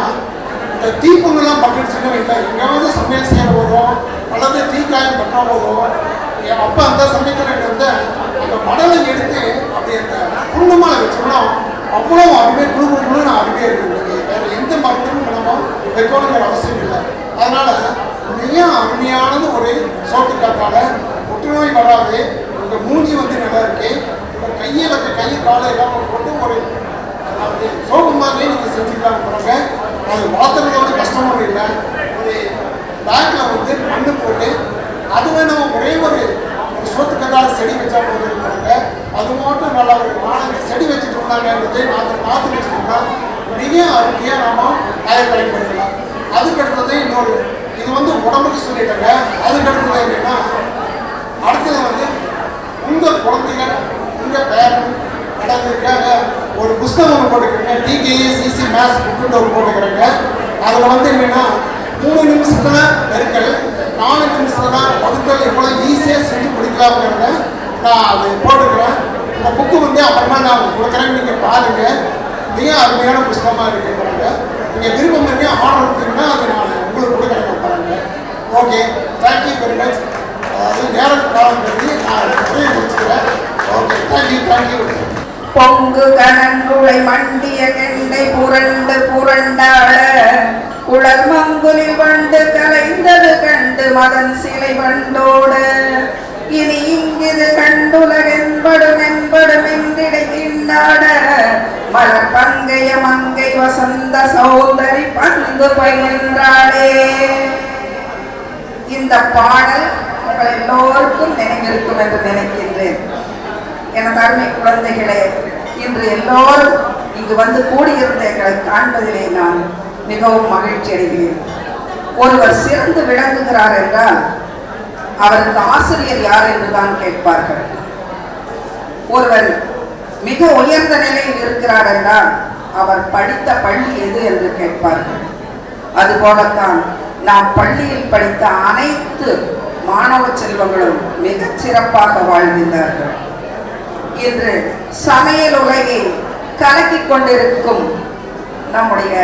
இந்த தீப்பொங்கெல்லாம் பட்டுச்சுன்னு இல்லை எங்கேயாவது சமையல் செய்ய போதும் அல்லது தீக்காயம் பற்றா போதும் அப்போ அந்த சமயத்தில் வந்து அந்த மடலை எடுத்து அப்படி அந்த புண்ணமாக வச்சோம்னா அவ்வளோ அருமையாக குழுன்னு அருமையாக இருக்குது. வேறு எந்த மருந்தும் நம்ம வைக்கணுங்கிற அவசியம் இல்லை. அதனால் மிக அருமையானது ஒரு சோத்துக்கற்றாழை. புற்றுநோய் வராது. உங்கள் மூஞ்சி வந்து நல்லா இருக்கு. உங்கள் கை காலை எல்லாம் போட்டு ஒரு அதாவது சோப்பு மாதிரியே நீங்கள் செஞ்சுக்கலாம் பாருங்க. அது வாத்துறதோட கஷ்டமும் இல்லை. ஒரு பேக்கில் வந்து மண்ணு போட்டு அதுவே நம்ம ஒரே ஒரு சோத்துக்கற்றாழை செடி வச்சா போதுங்க. அது மட்டும் நல்லா ஒரு 4 செடி வச்சுட்டோம்னாங்கிறது நாற்று வச்சுட்டோம்னா மிக அருமையாக நம்ம அதை பயன்படுத்தலாம். அதுக்கடுத்தது இன்னொரு இது வந்து உடம்புக்கு சொல்லிட்டாங்க. அதுக்கடுத்தது என்னன்னா அடுத்தது வந்து உங்கள் குழந்தைகள் உங்கள் பேரன் நடந்திருக்காங்க ஒரு புஸ்தகம் ஒன்று போட்டுக்கிறீங்க. டிகேஎஸ்இசி மேத்ஸ் புக்குன்னு ஒரு போட்டுக்கிறேங்க. அதில் வந்து என்னென்னா 3 நிமிஷத்தில் பெருக்கல் 4 நிமிஷத்தில் வகுத்தல் எவ்வளோ ஈஸியாக செஞ்சு முடிக்கலாம்ங்கிறத நான் அது போட்டுக்கிறேன். இந்த புக்கு வந்து அப்புறமா நான் கொடுக்குறேன். நீங்கள் பாருங்கள். மிக அருமையான புஸ்தகமாக இருக்கு பாருங்க. நீங்கள் விருப்பம் பண்ணி ஆர்டர் கொடுத்தீங்கன்னா அது நான் உங்களுக்கு கொடுக்குறேன் பாருங்க. Okay, thank you very much. அது நேரம் காலம் கருதி நான் உரையை முடிச்சுக்கிறேன். Okay, thank you. பொங்கு கனங்குளை மண்டிய கெண்டை புரண்டு புரண்டாட குழல் மங்குலில் வண்டு கலைந்தது கண்டு மதன் சிலை வண்டோட இனி இங்கிது கண்டுலகென்படும் என்படும் என்றிடை திண்டாட மலர் பங்கைய மங்கை வசந்த சௌந்தரி பந்து பயின்றாளே. இந்த பாடல் உங்கள் எல்லோருக்கும் நினைவிருக்கும் என்று நினைக்கின்றேன். எனது அருமை குழந்தைகளே, இன்று எல்லோரும் இங்கு வந்து கூடியிருந்த எங்களை காண்பதிலே நான் மிகவும் மகிழ்ச்சி அடைகிறேன். ஒருவர் சிறந்து விளங்குகிறார் என்றால் அவருக்கு ஆசிரியர் யார் என்றுதான் கேட்பார்கள். ஒருவர் மிக உயர்ந்த நிலையில் இருக்கிறார் என்றால் அவர் படித்த பள்ளி எது என்று கேட்பார்கள். அதுபோலத்தான் நாம் பள்ளியில் படித்த அனைத்து மாணவ செல்வங்களும் மிகச் சிறப்பாக வாழ்கின்றார்கள். இன்று சமையல் உலகை கலக்கிக் கொண்டிருக்கும் நம்முடைய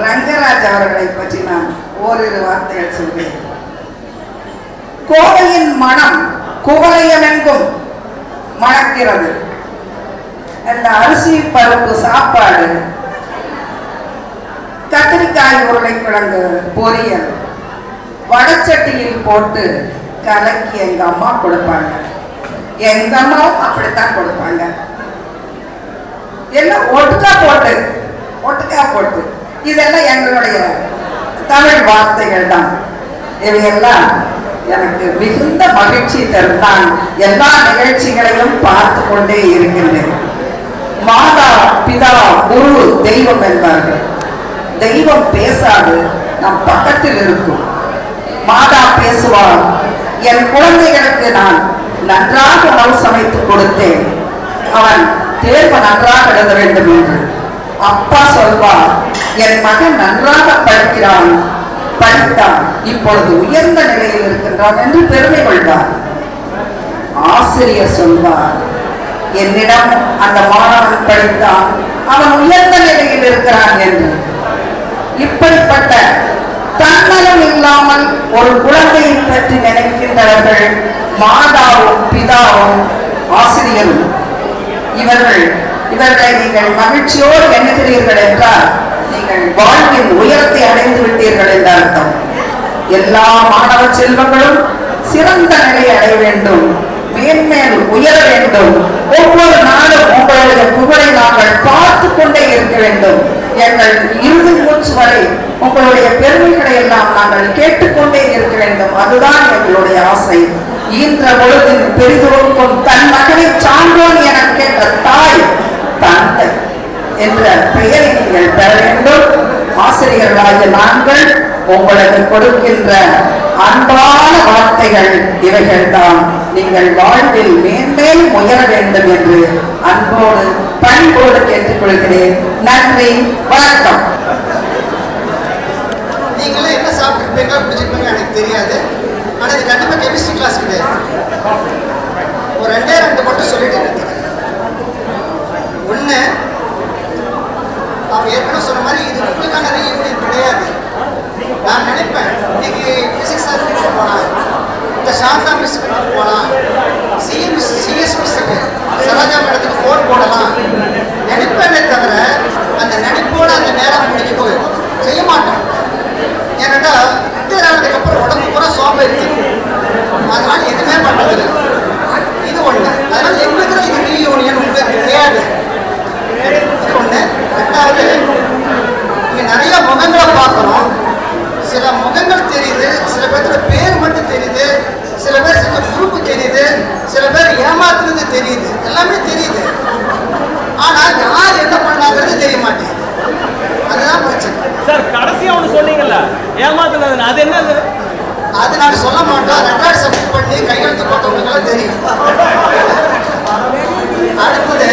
ரங்கராஜ் அவர்களை பற்றி நான் ஓரிரு வார்த்தைகள் சொல்கிறேன். கோவையின் மனம் குவளையமெங்கும் மணக்கிறது. அந்த அரிசி பருப்பு சாப்பாடு, கத்திரிக்காய் உருளைக்கிழங்கு பொரியல் வடச்சட்டியில் போட்டு கலக்கி எங்க அம்மா கொடுப்பாங்க. எங்க அம்மாவும் அப்படித்தான் கொடுப்பாங்க. எல்லாம் ஒட்டுக்கா போட்டு இதெல்லாம் எங்களுடைய தமிழ் வார்த்தைகள் தான். இவையெல்லாம் எனக்கு மிகுந்த மகிழ்ச்சி தருந்தான். எல்லா நிகழ்ச்சிகளையும் பார்த்து கொண்டே இருக்கின்றேன். மாதா பிதா குரு தெய்வம் என்பார்கள். தெய்வம் பேசாது, நம் பக்கத்தில் இருக்கும். மாதா பேசுவார். என் குழந்தைகளுக்கு நான் நன்றாக உணவு சமைத்து கொடுத்தேன், அவன் தேர்வு நன்றாக எழுத வேண்டும் என்று. அப்பா சொல்வார், என் மகன் நன்றாக படிக்கிறான், படித்தான், இப்பொழுது உயர்ந்த நிலையில் இருக்கின்றான் என்று பெருமை கொள்வார். ஆசிரியர் சொல்வார், என்னிடம் அந்த மாணவன் படித்தான், அவன் உயர்ந்த நிலையில் இருக்கிறான் என்று. இப்படிப்பட்ட தன்னலம் இல்லாமல் ஒரு குழந்தையை பற்றி நினைக்கின்றவர்கள் மாதாவும் பிதாவும் ஆசிரியரும். இவர்களை நீங்கள் மகிழ்ச்சியோடு எண்ணுகிறீர்கள் என்றால் நீங்கள் வாழ்வின் உயரத்தை அடைந்து விட்டீர்கள் என்ற அர்த்தம். எல்லா மாணவ செல்வங்களும் சிறந்த நிலையை அடைய வேண்டும், மேன்மேல் உயர வேண்டும். ஒவ்வொரு நாளும் உங்களுடைய புகழை நாங்கள் பார்த்து கொண்டே இருக்க வேண்டும். எங்கள் இறுதி மூச்சு வரை உங்களுடைய பெருமைகளை எல்லாம் நாங்கள் கேட்டுக்கொண்டே இருக்க வேண்டும். அதுதான் எங்களுடைய ஆசை. ஈன்ற பொழுதின் பெரிதோருக்கும் தன் மகனை சான்றோன் என கேட்ட தாய் தந்தை என்ற பெயரை நீங்கள் பெற வேண்டும். ஆசிரியர்களாகிய நாங்கள் உங்களுக்கு கொடுக்கின்ற அன்பான வார்த்தைகள் இவைகள்தான். நீங்கள் வாழ்வில் மேன்மேல் உயர வேண்டும் என்று அன்போடு பண்போடு கேட்டுக்கொள்கிறேன். நன்றி, வணக்கம். நீங்களே என்ன சாப்பிட்டுருப்பீங்களா பிடிச்சிருப்பீங்க எனக்கு தெரியாது. ஆனால் இது கண்டிப்பாக கெமிஸ்ட்ரி கிளாஸ் கிடையாது. ஒரு ரெண்டு மட்டும் சொல்லிட்டு இருக்கேன். ஒன்று, அவன் ஏற்கனவே சொன்ன மாதிரி இது உங்களுக்கான ரீயூனியன் கிடையாது. நான் நினைப்பேன் இன்னைக்கு பிசிக்ஸ் சார் கிட்ட போகலாம், இந்த சாந்தா மிஸ் கிட்ட போகலாம், சிஎஸ் மிஸ்ஸுக்கு சரோஜா மேடத்துக்கு ஃபோன் போடலாம் நினைப்பேனே தவிர அந்த நினைப்போடு அந்த நேரம் முடிஞ்சு போயிடும். செய்ய மாட்டோம். ஏன்னாட்டா ரிட்டையர் ஆனதுக்கு அப்புறம் உடம்பு பூரா சோம்பேறி, அதனால எதுவுமே பண்ணுறதில்லை. இது ஒன்று. அதனால எங்களுக்கு இது ரீயூனியன் உங்களுக்கு கிடையாது. இது ஒன்று. ரெண்டாவது, இங்கே நிறைய முகங்களை பார்க்குறோம். சில முகங்கள் தெரியுது, சில பேர்த்துல பேர் மட்டும் தெரியுது, சில பேர் செஞ்ச குரூப்பு தெரியுது, சில பேர் ஏமாத்துறது தெரியுது, எல்லாமே தெரியுது. ஆனால் யார் என்ன பண்ணாங்கிறது தெரிய மாட்டேங்குது. அதுதான் பிரச்சனை. சார், கடைசியா ஒன்று சொன்னீங்கல்ல ஏமாத்துனது, அது என்னது? அது நான் சொல்ல மாட்டோம். ரெக்கார்ட் சப்மிட் பண்ணி கையெழுத்து போட்டவங்களுக்கெல்லாம் தெரியும். அடுத்தது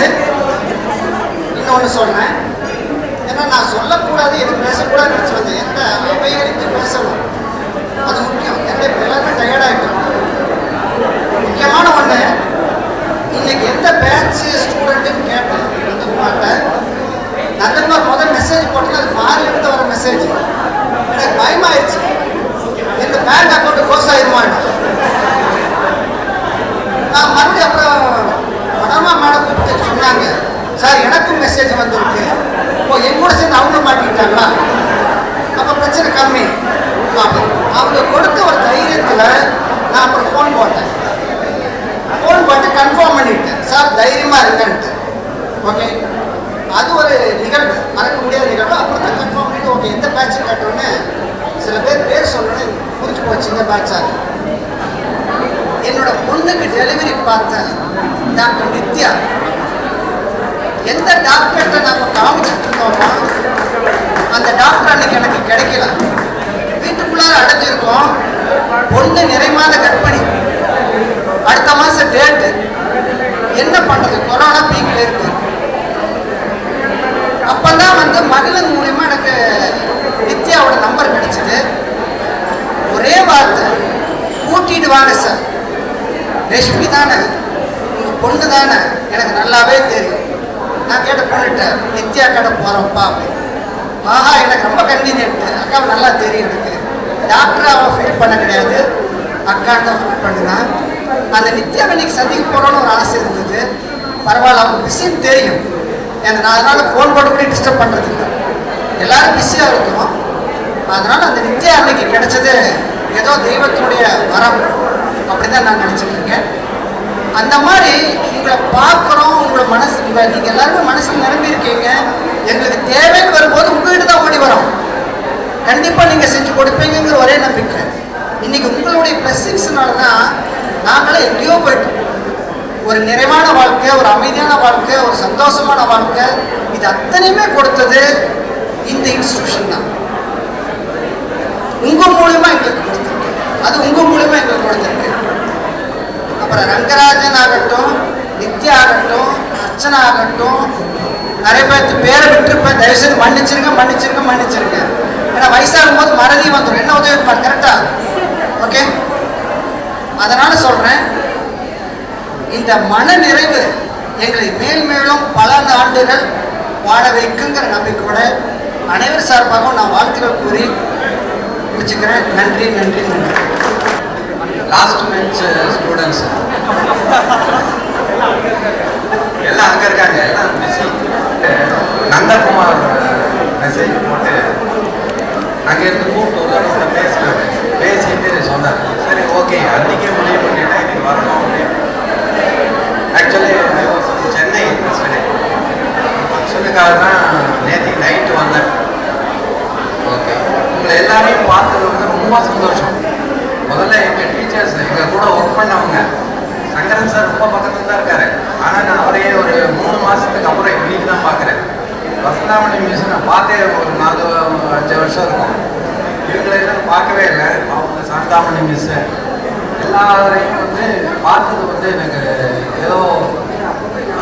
இன்னொன்று சொல்றேன். ஏன்னா நான் சொல்லக்கூடாது, எதுவும் பேசக்கூடாதுன்னு நினச்சது. என்னோட அமைப்பையறித்து பேசணும், அது முக்கியம். என்னுடைய எல்லாருமே டயர்டாகிட்டோம். முக்கியமான ஒன்று, இன்னைக்கு எந்த பேட்ச் ஸ்டூடெண்ட்டுன்னு கேட்டேன் நந்தகுமார்ட்ட. நந்தகுமார் முதல் மெசேஜ் போட்டது அது ஃபாரின்லேருந்து வர மெசேஜ். எனக்கு பயமாயிடுச்சு, இந்த பேங்க் அக்கௌண்ட் க்ளோஸ் ஆகிருமான்னு. நான் மறுபடியும் அப்புறம் மனமா மேடம் கூப்பிட்டு சொன்னாங்க, சார் எனக்கும் மெசேஜ் வந்திருக்கு, இப்போ என் கூட சேர்ந்து அவங்க மாட்டிக்கிட்டாங்களா, அப்போ பிரச்சனை கம்மி. அவங்க கொடுத்த ஒரு தைரியத்தில் நான் அப்புறம் ஃபோன் போட்டேன். ஃபோன் போட்டு கன்ஃபார்ம் பண்ணிட்டேன், சார் தைரியமாக இருக்கேன்ட்டு. ஓகே, அது ஒரு நிகழ்வு, மறக்க முடியாத நிகழ்வு. அப்புறம் தான் கன்ஃபார்ம் பண்ணிட்டு ஓகே எந்த பேட்ச் கேட்டோன்னே சில பேர் சொல்லணும்னு புரிஞ்சு போச்சு இந்த பேட்சாக. என்னோட பொண்ணுக்கு டெலிவரி பார்த்தேன் டாக்டர் நித்யா. எந்த டாக்டர்கிட்ட நம்ம காமிச்சிட்டு இருந்தோமோ அந்த டாக்டர் அன்னைக்கு எனக்கு கிடைக்கல. வீட்டுக்குள்ளார அடைஞ்சிருக்கோம். பொண்ணு நிறைமாத கர்ப்பிணி, அடுத்த மாசம் டேட்டு. என்ன பண்றது, கொரோனா பீக்கில் இருக்கு. அப்பதான் வந்து மகளிர் மூலியமா எனக்கு நித்யாவோட நம்பர் கிடைச்சது. ஒரே வார்த்தை, கூட்டிட்டு வாங்க சார். ரஷ்மி தானே, உங்க பொண்ணு தானே, எனக்கு நல்லாவே தெரியும். நான் கேட்ட பொண்ணுட்டேன், நித்யா கடை போறோம்ப்பா அப்படின்னு. ஆஹா, எனக்கு ரொம்ப கன்வீனியன்ட், அக்காவை நல்லா தெரியும் எனக்கு. டாக்டர் அவன் ஃபீல் பண்ண கிடையாது, அக்கா தான் ஃபீல் பண்ணுறான். அந்த நித்யாவை இன்னைக்கு சந்திக்க போகிறோன்னு ஒரு ஆசை இருந்தது. பரவாயில்ல, அவங்க பிஸின்னு தெரியும் எனக்கு. நான் அதனால் ஃபோன் போட்டு கூட டிஸ்டர்ப் பண்ணுறது இல்லை, எல்லோரும் பிஸியாக இருக்கிறோம். அதனால் அந்த நித்யா அன்னைக்கு கிடைச்சது ஏதோ தெய்வத்தினுடைய வரம் அப்படி தான் நான் நினச்சிட்டு இருக்கேன். அந்த மாதிரி உங்களை பார்க்குறோம், உங்களை மனசு, நீங்கள் எல்லாருமே மனசில் நிரம்பி இருக்கீங்க. எங்களுக்கு தேவைன்னு வரும்போது உங்கள்கிட்ட தான் ஓடி வரோம். கண்டிப்பாக நீங்கள் செஞ்சு கொடுப்பீங்கிற ஒரே நம்பிக்கை. இன்னைக்கு உங்களுடைய பிளஸிங்ஸ்னால தான் நாங்களே எங்கேயோ போயிட்டோம். ஒரு நிறைவான வாழ்க்கை, ஒரு அமைதியான வாழ்க்கை, ஒரு சந்தோஷமான வாழ்க்கை, இது அத்தனையுமே கொடுத்தது இந்த இன்ஸ்டிடியூஷன் தான். உங்க மூலியமா எங்களுக்கு கொடுத்துருக்கு, அது உங்க மூலியமா எங்களுக்கு கொடுத்துருக்கு. அப்புறம் ரங்கராஜன் ஆகட்டும், நித்யா ஆகட்டும், அர்ச்சனா ஆகட்டும், நிறைய பேருக்கு பேரை விட்டுருப்பேன். தயவுசெய்து மன்னிச்சிருங்க. ஏன்னா வயசாகும் போது மறதி வந்துடும். என்ன உதவி இருப்பார், கரெக்டா? ஓகே, அதனால சொல்றேன், இந்த மன நிறைவு எங்களை மேலும் பல ஆண்டுகள் வாழ வைக்குங்கிற நம்பிக்கையோட அனைவர் சார்பாகவும் நான் வாழ்த்துக்கள் கூறி முடிச்சுக்கிறேன். நன்றி. லாஸ்ட் பெஞ்ச் ஸ்டூடெண்ட்ஸ் எல்லாம் அங்கே இருக்காங்க, எல்லாம் பிஸி. நந்தகுமார் மெசேஜ் போட்டு அங்கேருந்து கூப்பிட்டு பேசிட்டு சொன்னார். சரி ஓகே, அன்றைக்கே முடிவு பண்ணிட்டேன் இன்னைக்கு வரணும் அப்படின்னு. ஆக்சுவலி சென்னை ஃபங்க்ஷனுக்காக தான் நேற்று நைட்டு வந்தேன். ஓகே, உங்களை எல்லாரையும் பார்த்தது வந்து ரொம்ப சந்தோஷம். முதல்ல எங்கள் டீச்சர்ஸ், எங்கள் கூட ஒர்க் பண்ணவங்க, சங்கரன் சார் ரொம்ப பக்கத்தில் தான் இருக்காரு. ஆனால் நான் அவரையே ஒரு 3 மாதத்துக்கு அப்புறம் இன்னைக்கு தான் பார்க்குறேன். வசந்தாமணி மிஸ் நான் பார்த்தே ஒரு 4-5 வருஷம் இருக்கும். இவங்களெல்லாம் பார்க்கவே இல்லை. அவங்க சாந்தாமணி மிஸ் எல்லாரையும் வந்து பார்த்தது வந்து எனக்கு ஏதோ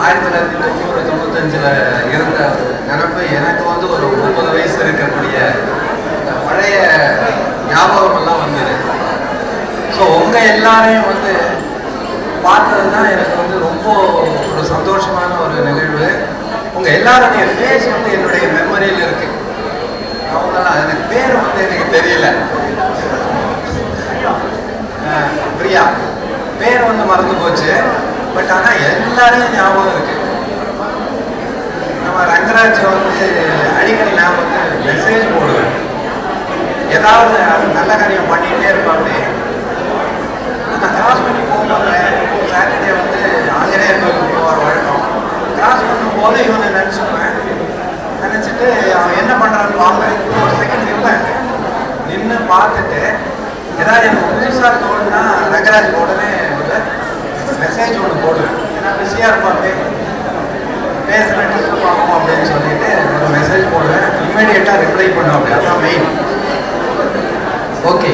1995 இருந்த நினைப்பு எனக்கு வந்து ஒரு 30 வயசு இருக்கக்கூடிய பழைய ஞாபகமெல்லாம் வந்தது. ஸோ உங்கள் எல்லாரையும் வந்து பார்த்தது தான் எனக்கு வந்து ரொம்ப ஒரு சந்தோஷமான ஒரு நிகழ்வு. உங்கள் எல்லாருடைய ஃபேஸ் வந்து என்னுடைய மெமரியில் இருக்கு. அவங்களால எனக்கு பேர் வந்து எனக்கு தெரியல, பிரியா பேர் வந்து மறந்து போச்சு. பட் ஆனால் எல்லாரையும் ஞாபகம் இருக்கு. நம்ம ரங்கராஜ் வந்து அடிக்கடி நான் வந்து மெசேஜ் போடுவேன், ஏதாவது நல்ல காரியம் பண்ணிகிட்டே இருப்பாங்க. நான் கிராஸ் பண்ணி போகும்போது சாட்டர்டே வந்து ஆஞ்சநேயர் கோயிலுக்கு போகிற வழக்கம். கிராஸ் பண்ணும்போது இவனை நினச்சிட்டு அவன் என்ன பண்ணுறான்னு பார்ப்பேன். ஒரு செகண்ட் நின்று பார்த்துட்டு ஏதாவது எனக்கு புதுசாக தோணுன்னா ரங்கராஜ் உடனே ஒரு மெசேஜ் ஒன்று போடுவேன். ஏன்னா பிஸியாக இருப்பாங்க, பேசுகிறேன் டிஸ்டர்ப் ஆகும் அப்படின்னு சொல்லிட்டு ஒரு மெசேஜ் போடுவேன். இமீடியட்டாக ரிப்ளை பண்ணுவேன். அப்படி அதான் மெயின். ஓகே,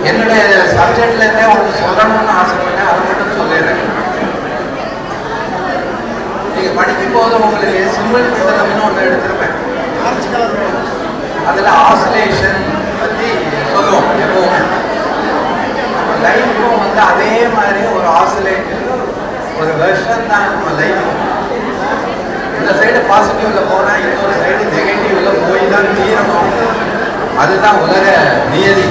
என்னுடைய சப்ஜெக்ட்லேருந்தே ஒன்று சொல்லணும்னு ஆசைப்பட்டேன், அதை மட்டும் சொல்லிடுறேன். நீங்கள் படிக்கும் போது உங்களுக்கு சிம்பிள் புத்தகம்னு ஒன்று எடுத்திருப்பேன். அதில் ஆசிலேஷன் பற்றி சொல்லுவோம் எப்போவுமே. லைஃப்பும் வந்து அதே மாதிரி ஒரு ஆசிலேட்டர் ஒரு வெர்ஷன் தான் நம்ம லைஃப். இந்த சைடு பாசிட்டிவ்ல போனால் இன்னொரு சைடு நெகட்டிவ்ல போய் தான் தீரணும். அதுதான் உலக நியதி.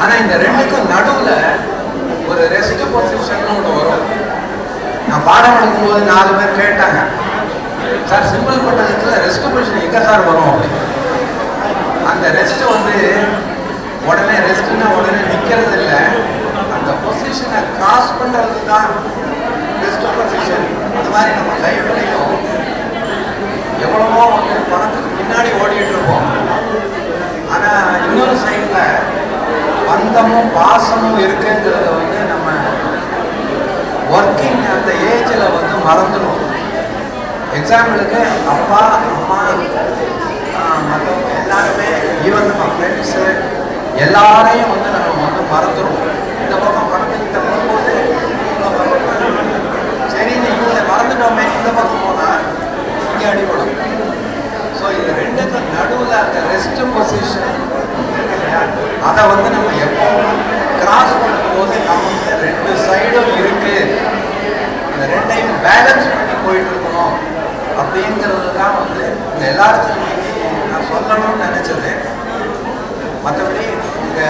ஆனால் இந்த ரெண்டுக்கும் நடுவில் ஒரு ரெஸ்ட் பொசிஷன் ஒன்று வரும். நான் பாடம் எடுக்கும்போது 4 பேர் கேட்டாங்க, சார் சிம்பிள் பட்டணத்தில் ரெஸ்ட் பொசிஷன் எங்கே சார் வரும் அப்படின்னு. அந்த ரெஸ்ட் வந்து உடனே ரெஸ்ட்னா உடனே நிற்கிறது இல்லை, அந்த பொசிஷனை கிராஸ் பண்ணுறது தான் ரெஸ்ட் பொசிஷன். அது மாதிரி நம்ம லைஃப்லையும் எவ்வளவோ வந்து பணத்துக்கு பின்னாடி ஓடிட்டு இருப்போம். ஆனால் இன்னொரு சைடில் பந்தமும் பாசமும் இருக்குங்கிறத வந்து நம்ம ஒர்க்கிங் அந்த ஏஜில் வந்து மறந்துடும். எக்ஸாம்பிளுக்கு அப்பா அம்மா மற்றவங்க எல்லாருமே, ஈவன் நம்ம ஃப்ரெண்ட்ஸு எல்லாரையும் வந்து நம்ம வந்து மறந்துடும். இந்த பக்கம் பணத்துக்கிட்ட போகும்போது சரி இவங்களை மறந்துட்டோமே, இந்த பக்கம் போனால் இங்கே அடிபடும். ஸோ இது ரெண்டுக்கும் நடுவில் அந்த ரெஸ்ட் பொசிஷன் இருக்கு இல்லையா, அதை வந்து நம்ம எப்பவும் கிராஸ் பண்ணும்போது நமக்கு 2 சைடும் இருக்கு, இந்த ரெண்டையும் பேலன்ஸ் பண்ணி போயிட்டு இருக்கணும் அப்படிங்கிறது தான் வந்து இந்த எல்லாருக்கும் நான் சொல்லணும்னு நினைச்சது. மற்றபடி இங்க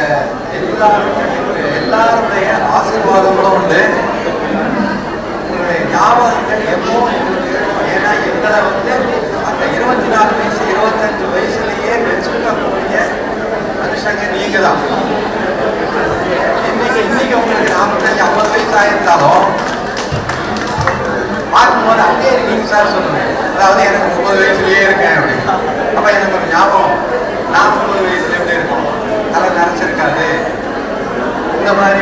எல்லாருடைய ஆசீர்வாதங்களும் உண்டு. உங்களுடைய ஞாபகங்கள் எப்பவும் எங்களுக்கு இருக்கும். ஏன்னா எங்களை வந்து அந்த 24 வயசு 25 வயசுலயே வச்சுக்கக்கூடிய மனுஷங்க நீங்க தான். இன்னைக்கு உங்களுக்கு 45 50 வயசு ஆயிருந்தாலும் பார்க்கும்போது அப்படியே இருக்கீங்க சார் சொல்லுங்க. அதாவது எனக்கு 30 வயசுலயே இருக்கேன் அப்படின்னு. அப்ப எனக்கு ஒரு ஞாபகம், 40 வயசுல எப்படி இருக்கும், தலை நரைச்சிருக்காது, இந்த மாதிரி